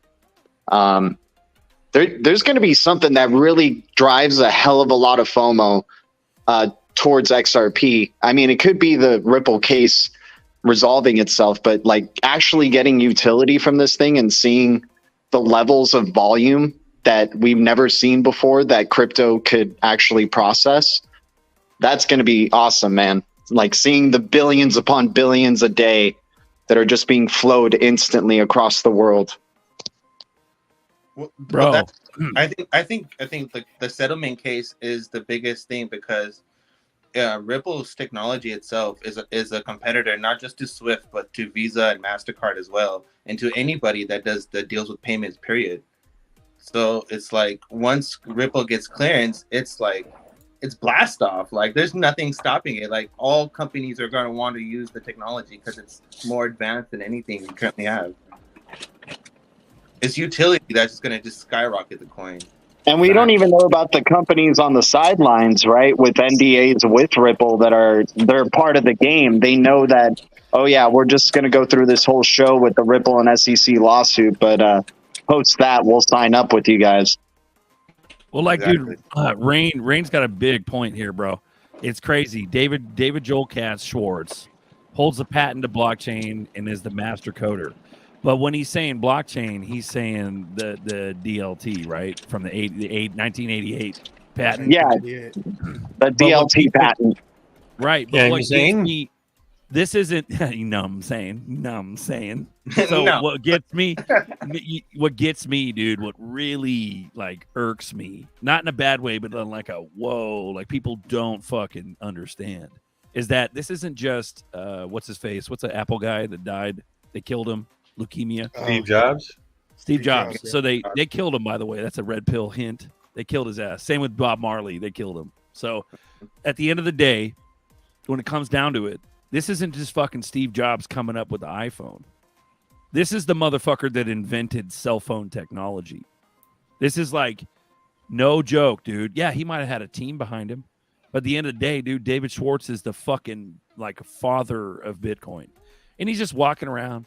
there's going to be something that really drives a hell of a lot of FOMO towards XRP. I mean, it could be the Ripple case resolving itself, but like actually getting utility from this thing and seeing the levels of volume that we've never seen before that crypto could actually process, that's going to be awesome, man. Like seeing the billions upon billions a day that are just being flowed instantly across the world. Well, Bro. that's- I think the settlement case is the biggest thing because Ripple's technology itself is a competitor not just to Swift but to Visa and MasterCard as well, and to anybody that deals with payments. Period. So it's like once Ripple gets clearance, it's like it's blast off. Like there's nothing stopping it. Like all companies are going to want to use the technology because it's more advanced than anything we currently have. It's utility that's just going to just skyrocket the coin. And we don't even know about the companies on the sidelines, right? With NDAs with Ripple they're part of the game. They know that, oh yeah, we're just going to go through this whole show with the Ripple and SEC lawsuit, but post that, we'll sign up with you guys. Well, like, Exactly. dude, Rain's got a big point here, bro. It's crazy. David Joel Katz Schwartz holds the patent to blockchain and is the master coder. But when he's saying blockchain, he's saying the DLT, right? From the 1988 patent. Yeah, Yeah. the DLT patent. Right. But Yeah, what he's gets saying- me, this isn't, you know what I'm saying. So No. what gets me, dude, what really like irks me, not in a bad way, but in like a whoa, like people don't fucking understand, is that this isn't just, what's his face? What's the Apple guy that died? They killed him. Leukemia. Steve Jobs. Steve Jobs. Jobs, yeah. So they killed him, by the way. That's a red pill hint. They killed his ass. Same with Bob Marley. They killed him. So at the end of the day, when it comes down to it, this isn't just fucking Steve Jobs coming up with the iPhone. This is the motherfucker that invented cell phone technology. This is like no joke, dude. Yeah, he might have had a team behind him. But at the end of the day, dude, David Schwartz is the fucking like father of Bitcoin. And he's just walking around,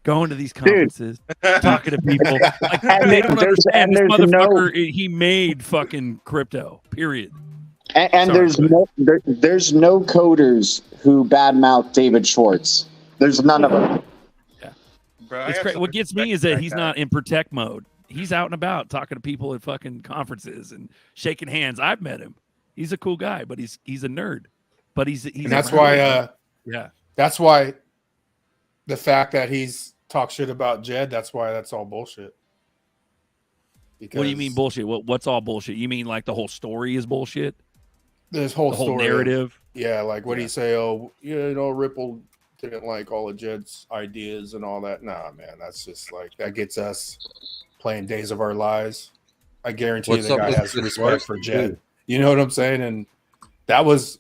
going to these conferences, talking to people. Like, And they don't there's- understand and this there's motherfucker. He made fucking crypto. Period. And Sorry, there's no coders who badmouth David Schwartz. There's none of them. Bro, I It's have crazy. so What much gets me respect is for that he's guy. not in protect mode. He's out and about talking to people at fucking conferences and shaking hands. I've met him. He's a cool guy, but he's a nerd. But he's And that's around. why Yeah. that's why the fact that he's talked shit about Jed, that's why that's all bullshit. Because What do you mean bullshit? What's all bullshit? You mean like the whole story is bullshit? this whole The whole story of- narrative? yeah, like what do Yeah. you say? Oh, Ripple didn't like all of Jed's ideas and all that. Nah, man, that's just like that gets us playing Days of Our Lives. I guarantee What's the up guy with has this respect Schwartz for dude? Jed. You know what I'm saying? And that was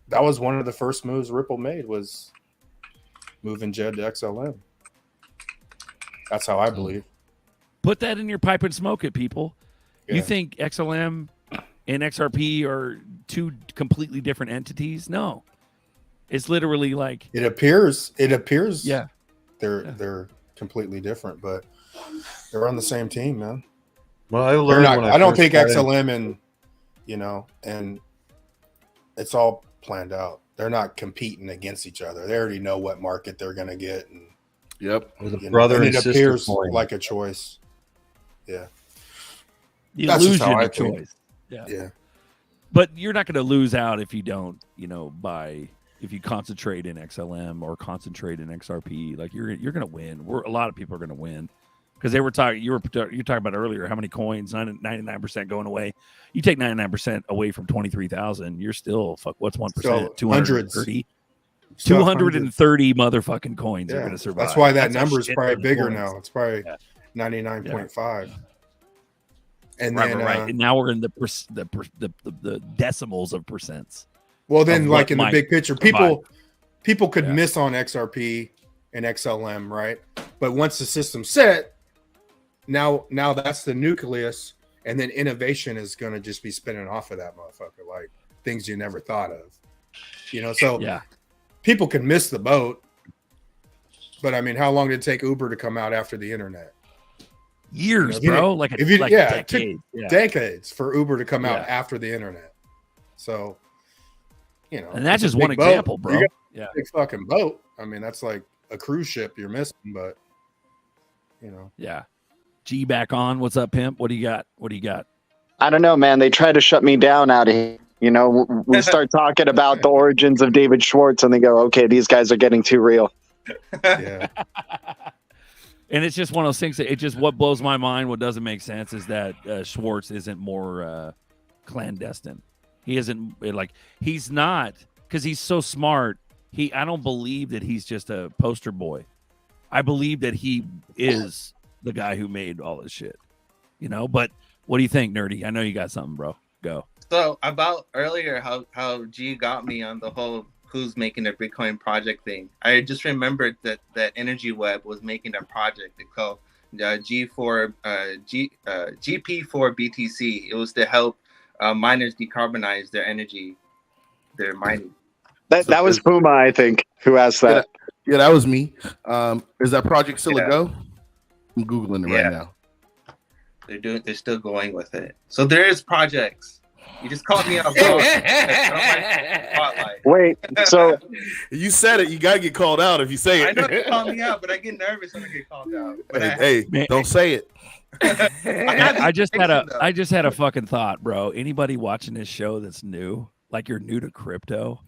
one of the first moves Ripple made was moving Jed to XLM. That's how I believe. Put that in your pipe and smoke it, people. Yeah. You think XLM and XRP are two completely different entities? No. It's literally like It appears yeah. they're completely different, but they're on the same team, man. Well, I They're learned not, when I don't first think got in- XLM and it's all planned out. they're not competing against each other. They already know what market they're going to get. And, Yep. With a you know, brother and and it sister appears coin. like a choice. Yeah. The That's just how illusion I of think. choice. Yeah. Yeah. But you're not going to lose out if you don't, if you concentrate in XLM or concentrate in XRP. Like you're going to win. A lot of people are going to win because they were talking. You were talking about earlier how many coins, 99% going away. You take 99% away from 23,000, you're still what's 1%? So 230. Still 230 motherfucking coins are Yeah. going to survive. That's why that That's a number is shit probably ton of bigger coins. now. It's probably Yeah. 99.5. And Right, then, right. And now we're in the decimals of percents. well, then, of like what in the might big picture, survive. people could Yeah. miss on XRP and XLM, right? But once the system's set, now that's the nucleus, and then innovation is going to just be spinning off of that motherfucker, like things you never thought of. So Yeah. people can miss the boat, but I mean, how long did it take Uber to come out after the internet? Years, If you bro. didn't- Like it took decades. Yeah. decades for Uber to come out Yeah. after the internet. So, And that's it's a just one big boat. example, bro. You got Yeah. a big fucking boat. I mean, that's like a cruise ship you're missing, but Yeah. G back on. What's up, pimp? What do you got? I don't know, man. They try to shut me down out of here. We start talking about the origins of David Schwartz, and they go, "Okay, these guys are getting too real." yeah. And it's just one of those things that it just what blows my mind, what doesn't make sense is that Schwartz isn't more clandestine. He isn't he's not because he's so smart. I don't believe that he's just a poster boy. I believe that he is the guy who made all this shit. But what do you think, Nerdy? I know you got something, bro. Go. So about earlier how G got me on the whole who's making a Bitcoin project thing. I just remembered that Energy Web was making a project called GP4 BTC. It was to help miners decarbonize their energy, their mining. That was Puma, I think, who asked that. Yeah, that was me. Is that project still Yeah. a go? I'm googling it Yeah. right now. They're still going with it. So there is projects. You just caught me off guard. Wait, so You said it. You gotta get called out if you say I it. know you call me out, but I get nervous when I get called out. But hey, Man. don't say it. I just had a fucking thought, bro. Anybody watching this show that's new, like you're new to crypto,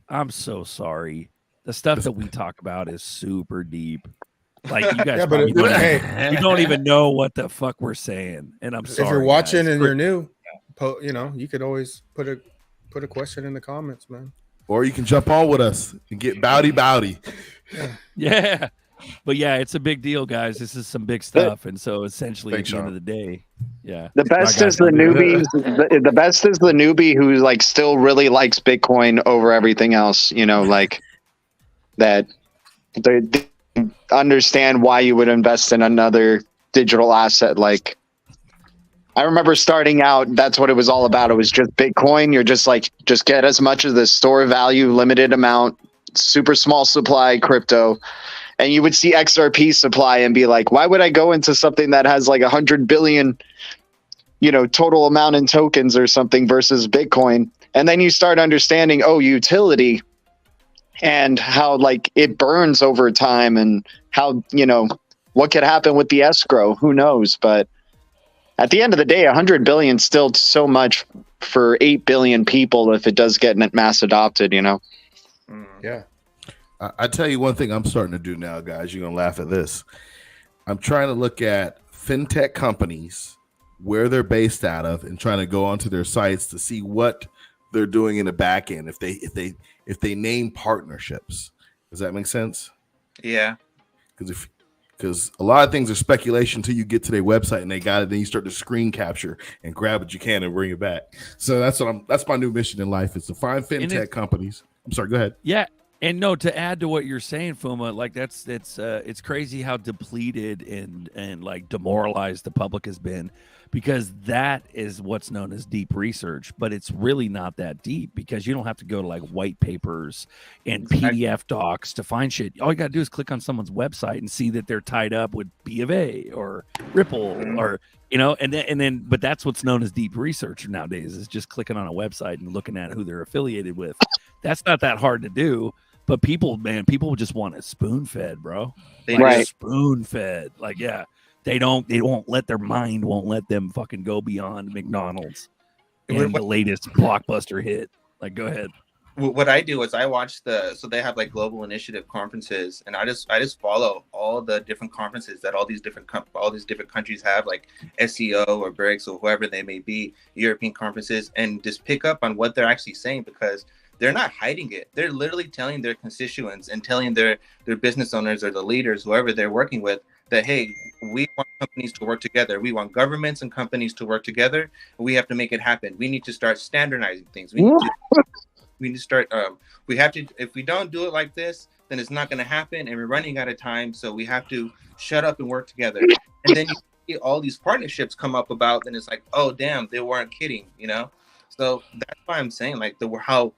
I'm so sorry. The stuff that we talk about is super deep. Like you guys, Yeah, but you don't even know what the fuck we're saying, and I'm sorry. If you're watching guys. and you're new, you could always put a question in the comments, man. Or you can jump on with us and get bowdy. Yeah, but yeah, it's a big deal, guys. This is some big stuff, and so essentially, Thanks, at the end Sean. of the day, yeah, the best My is guy- the newbie. The best is the newbie who still really likes Bitcoin over everything else. That they understand why you would invest in another digital asset. Like I remember starting out, that's what it was all about. It was just Bitcoin. You're just get as much of the store value, limited amount, super small supply crypto. And you would see XRP supply and be like, why would I go into something that has 100 billion, total amount in tokens or something versus Bitcoin? And then you start understanding, utility and how it burns over time and how, what could happen with the escrow, who knows? But at the end of the day, 100 billion still so much for 8 billion people if it does get mass adopted, Yeah. I tell you one thing I'm starting to do now, guys. You're gonna laugh at this. I'm trying to look at fintech companies, where they're based out of, and trying to go onto their sites to see what they're doing in the back end. If they name partnerships, does that make sense? Yeah. Because a lot of things are speculation until you get to their website and they got it. Then you start to screen capture and grab what you can and bring it back. So that's my new mission in life is to find fintech companies. I'm sorry, go ahead. Yeah, and no, to add to what you're saying, Fuma, it's crazy how depleted and demoralized the public has been, because that is what's known as deep research, but it's really not that deep because you don't have to go to white papers and PDF docs to find shit. All you got to do is click on someone's website and see that they're tied up with B of A or Ripple or and then but that's what's known as deep research nowadays, is just clicking on a website and looking at who they're affiliated with. That's not that hard to do. But people just want it spoon fed, bro. They Right. Spoon fed. Like, yeah, they won't let their mind won't let them fucking go beyond McDonald's and the latest blockbuster hit. Like, go ahead. What I do is I watch so they have like global initiative conferences, and I just follow all the different conferences that all these different countries have, like SEO or BRZRKR or whoever they may be, European conferences, and just pick up on what they're actually saying, because they're not hiding it. They're literally telling their constituents and telling their business owners or the leaders, whoever they're working with, that, hey, we want companies to work together. We want governments and companies to work together. We have to make it happen. We need to start standardizing things. We need to start. We have to. If we don't do it like this, then it's not going to happen, and we're running out of time. So we have to shut up and work together. And then you see all these partnerships come up about, and it's like, oh damn, they weren't kidding, you know. So that's why I'm saying, like, how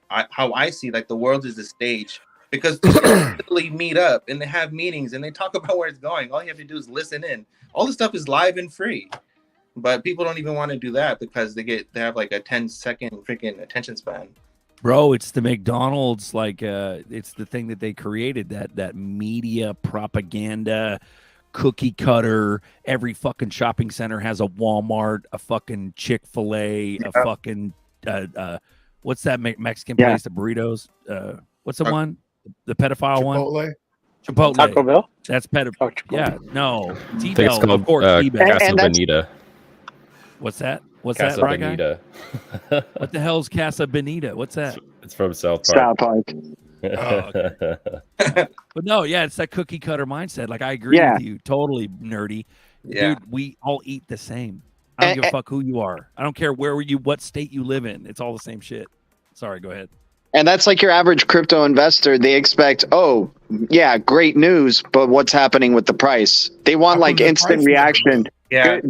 I see, like, the world is the stage, because they literally meet up and they have meetings and they talk about where it's going. All you have to do is listen in. All the stuff is live and free, but people don't even want to do that because they have like a 10-second freaking attention span. Bro, it's the McDonald's, like, it's the thing that they created, that media propaganda cookie cutter. Every fucking shopping center has a Walmart, a fucking Chick-fil-A, a fucking what's that Mexican place, the burritos? What's the one? The pedophile one? Chipotle. Taco Bell? That's pedophile. Yeah, no. I think it's called Casa Bonita. What's that? What's Casa that, right, guy? Bonita. What the hell's Casa Bonita? What's that? It's from South Park. South Park. Oh, okay. But no, yeah, it's that cookie cutter mindset. Like, I agree with you. Totally nerdy. Yeah. Dude, we all eat the same. I don't give a fuck who you are. I don't care what state you live in. It's all the same shit. Sorry, go ahead. And that's like your average crypto investor. They expect, oh, yeah, great news, but what's happening with the price? They want like instant reaction. Yeah.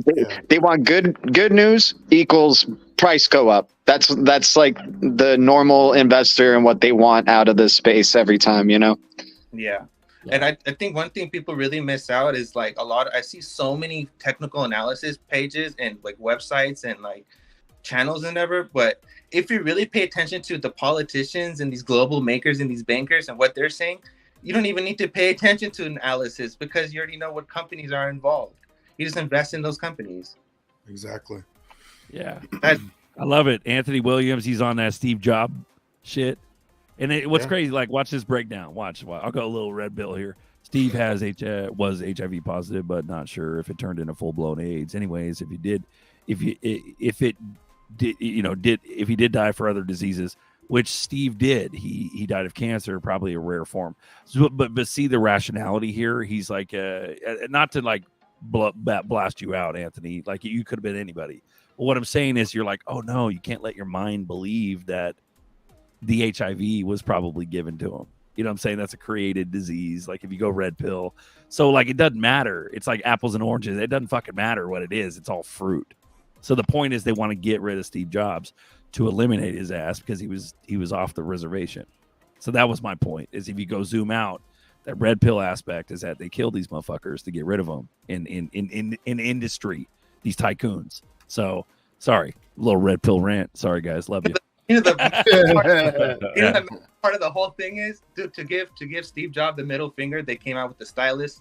They want good news equals price go up. That's like the normal investor and what they want out of this space every time, you know? Yeah. And I think one thing people really miss out is, like, I see so many technical analysis pages and like websites and like channels and ever, but if you really pay attention to the politicians and these global makers and these bankers and what they're saying, you don't even need to pay attention to analysis, because you already know what companies are involved. You just invest in those companies. Exactly. Yeah. I love it. Anthony Williams, he's on that Steve Jobs shit. And what's crazy, like, watch this breakdown. Watch. I'll go a little red pill here. Steve was HIV positive, but not sure if it turned into full-blown AIDS. Anyways, if he did die for other diseases, which Steve did, he died of cancer, probably a rare form. So, but see the rationality here. He's like, not to like blast you out, Anthony. Like, you could have been anybody. But what I'm saying is, you're like, oh no, you can't let your mind believe that the HIV was probably given to him. You know what I'm saying? That's a created disease. Like, if you go red pill. So, like, it doesn't matter. It's like apples and oranges. It doesn't fucking matter what it is. It's all fruit. So the point is, they want to get rid of Steve Jobs to eliminate his ass because he was off the reservation. So that was my point, is if you go zoom out, that red pill aspect is that they kill these motherfuckers to get rid of them in industry, these tycoons. So, sorry, little red pill rant. Sorry, guys. Love you. The part of the whole thing is to give Steve Jobs the middle finger. They came out with the stylus.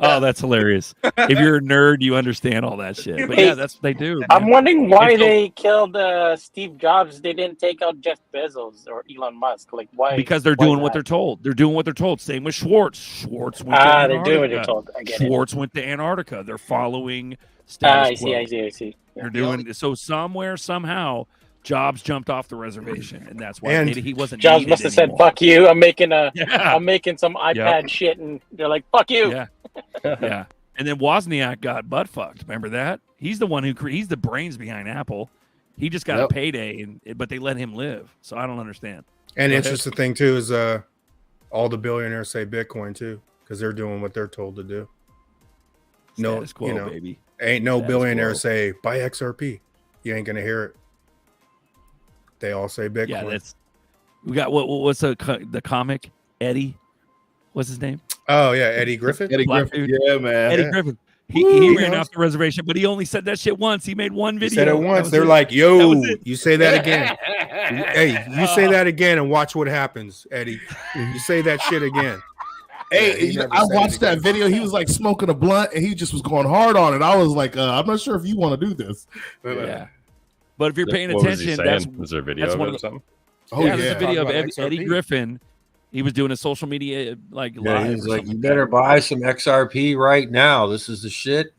Oh, that's hilarious. If you're a nerd, you understand all that shit. But yeah, that's what they do. I'm Man. wondering why they killed Steve Jobs. They didn't take out Jeff Bezos or Elon Musk. Like, why? Because they're doing what they're told. They're doing what they're told. Same with Schwartz. Schwartz went to they're Antarctica. doing what they're told. I get Schwartz went to Antarctica. They're following status quo. I see. They're doing so somewhere, somehow, Jobs jumped off the reservation, and that's why he wasn't. Jobs must have said, "Fuck you! I'm making some iPad Yep. shit," and they're like, "Fuck you!" Yeah, yeah. And then Wozniak got butt fucked. Remember that? He's the one he's the brains behind Apple. He just got a payday, but they let him live. So I don't understand. And interesting thing too is all the billionaires say Bitcoin too, because they're doing what they're told to do. Status quo, baby. Ain't no billionaire say buy XRP. You ain't gonna hear it. They all say Bitcoin. Yeah, we got what's the comic Eddie? What's his name? Oh yeah, Eddie Griffin. Eddie Griffin. Dude. Yeah, man. Eddie Griffin. He ran off the reservation, but he only said that shit once. He made one video. He said it once. They're like, yo, you say that again. Hey, you say that again and watch what happens, Eddie. You say that shit again. Hey, Yeah, I watched that video. He was like smoking a blunt and he just was going hard on it. I was like, I'm not sure if you want to do this. Yeah. But if you're paying What was he attention, saying? Was there a video that's of one it of or something? Oh, yeah, there's a video of Talk about Eddie XRP. Griffin. He was doing a social media like Yeah, live. he's or like, something you like better that. buy some XRP right now. This is the shit.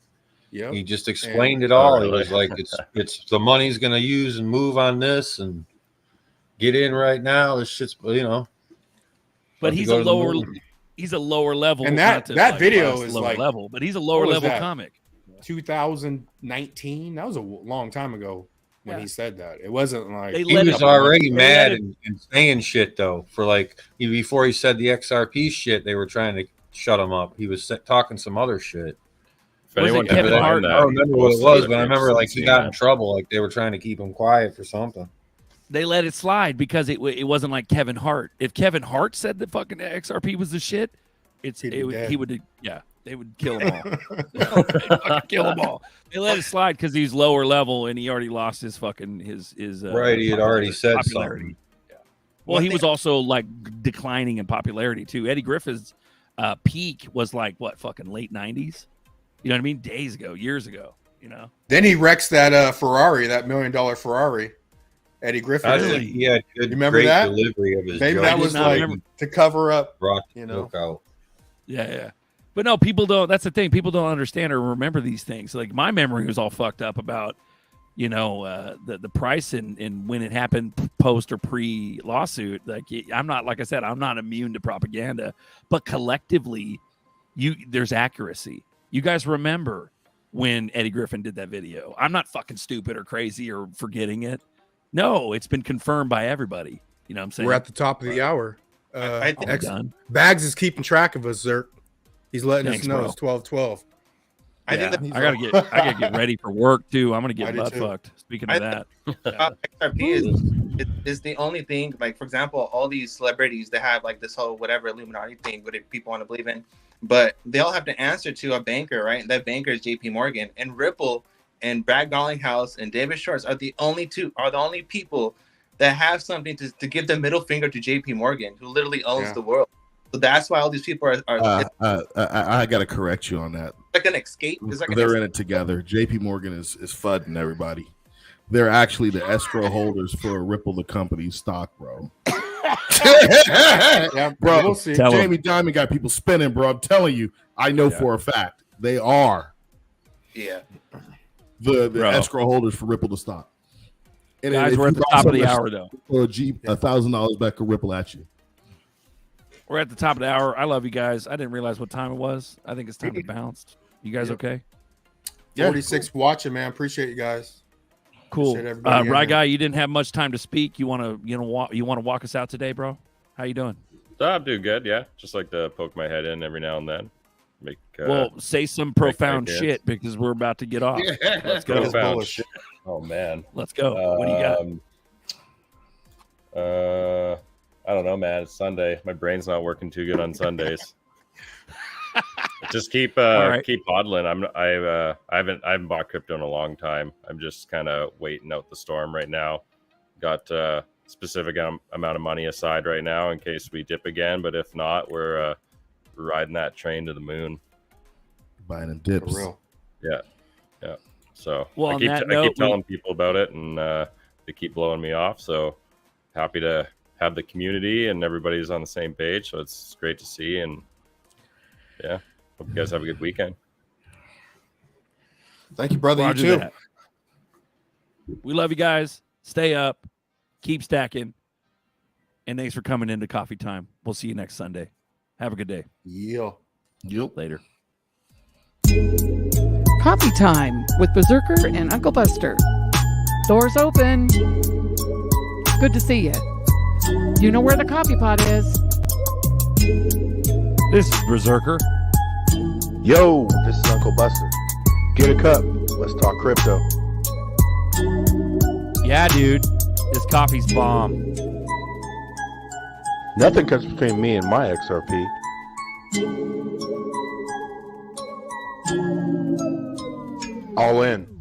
Yep. He just explained it all. Oh, really? He was like, it's the money's gonna use and move on this and get in right now. This shit's But about to he's go a to the lower. moon. He's a lower level. And not that to, like, video blast is lower like level, but he's a lower what was level that? comic. 2019. That was a long time ago when he said that. It wasn't like They He let was it- already they mad let it- and saying shit though. For like before he said the XRP shit, they were trying to shut him up. He was talking some other shit. If anyone can Kevin find Hart? that, I don't remember what it post was, it. but I remember like he Seen got in that. trouble. Like they were trying to keep him quiet for something. They let it slide because it wasn't like Kevin Hart. If Kevin Hart said the fucking XRP was the shit, He'd be dead. he would they would kill him all. They'd fucking kill him all. They let it slide because he's lower level and he already lost his fucking his Right, he had already said popularity. something. Yeah. Well, he was also like declining in popularity too. Eddie Griffin's peak was like what fucking late 90s. You know what I mean? Days ago, years ago. You know. Then he wrecks that Ferrari, that $1 million Ferrari. Eddie Griffin. Really? He had good, You remember great that? delivery of his Maybe joke. that was not like remember. to cover up. Brought the you know. joke out. Yeah. But no, people don't. That's the thing. People don't understand or remember these things. Like my memory was all fucked up about, the price and when it happened post or pre lawsuit. Like I'm not, like I said, I'm not immune to propaganda, but collectively, there's accuracy. You guys remember when Eddie Griffin did that video? I'm not fucking stupid or crazy or forgetting it. No, it's been confirmed by everybody. You know what I'm saying? We're at the top of the hour. I think done. Bags is keeping track of us, Zerk. He's letting Thanks, us know bro. it's 12:12. I think I gotta get ready for work too. I'm gonna I get do butt too. fucked. Speaking I of that, XRP is the only thing. Like for example, all these celebrities they have like this whole whatever Illuminati thing, what people want to believe in, but they all have to answer to a banker, right? And that banker is J.P. Morgan, and Ripple and Brad Garlinghouse and David Schwartz are the only people that have something to give the middle finger to J.P. Morgan, who literally owns the world. So that's why all these people are I got to correct you on that. like an escape. It's like They're in it together. JP Morgan is fudding everybody. They're actually the escrow holders for Ripple, the company's stock, bro. Yeah, Bro, we'll see. Tell 'em. Jamie Dimon got people spinning, bro. I'm telling you, I know for a fact they are yeah. the Bro. escrow holders for Ripple, the stock. And guys, if we're at you the buy top of the something hour though. for $1,000 back of Ripple at you. We're at the top of the hour. I love you guys. I didn't realize what time it was. I think it's time to bounce. You guys okay? 46 watching, man. Appreciate you guys. Cool. Appreciate everybody in Right there. guy, you didn't have much time to speak. You want to walk us out today, bro? How you doing? I'm doing good. Yeah, just like to poke my head in every now and then. Make Well, say some profound ideas. shit because we're about to get off. Let's go. That is profound bullish. shit. Oh man. Let's go. What do you got? I don't know, man. It's Sunday. My brain's not working too good on Sundays. Just keep right. keep hodling. I haven't bought crypto in a long time. I'm just kind of waiting out the storm right now. Got a specific amount of money aside right now in case we dip again. But if not, we're riding that train to the moon. Buying them dips. For real. Yeah. So Well, I on keep that I note, keep telling people about it, and they keep blowing me off. So happy to have the community and everybody's on the same page. So it's great to see, and yeah, hope you guys have a good weekend. Thank you, brother. Roger you too. that. We love you guys. Stay up. Keep stacking. And thanks for coming into Coffee Time. We'll see you next Sunday. Have a good day. Yeah. Yep. Later. Coffee Time with Berserker and Uncle Buster. Doors open. Good to see you. You know where the coffee pot is. This is Berserker. Yo, this is Uncle Buster. Get a cup. Let's talk crypto. Yeah, dude. This coffee's bomb. Nothing comes between me and my XRP. All in.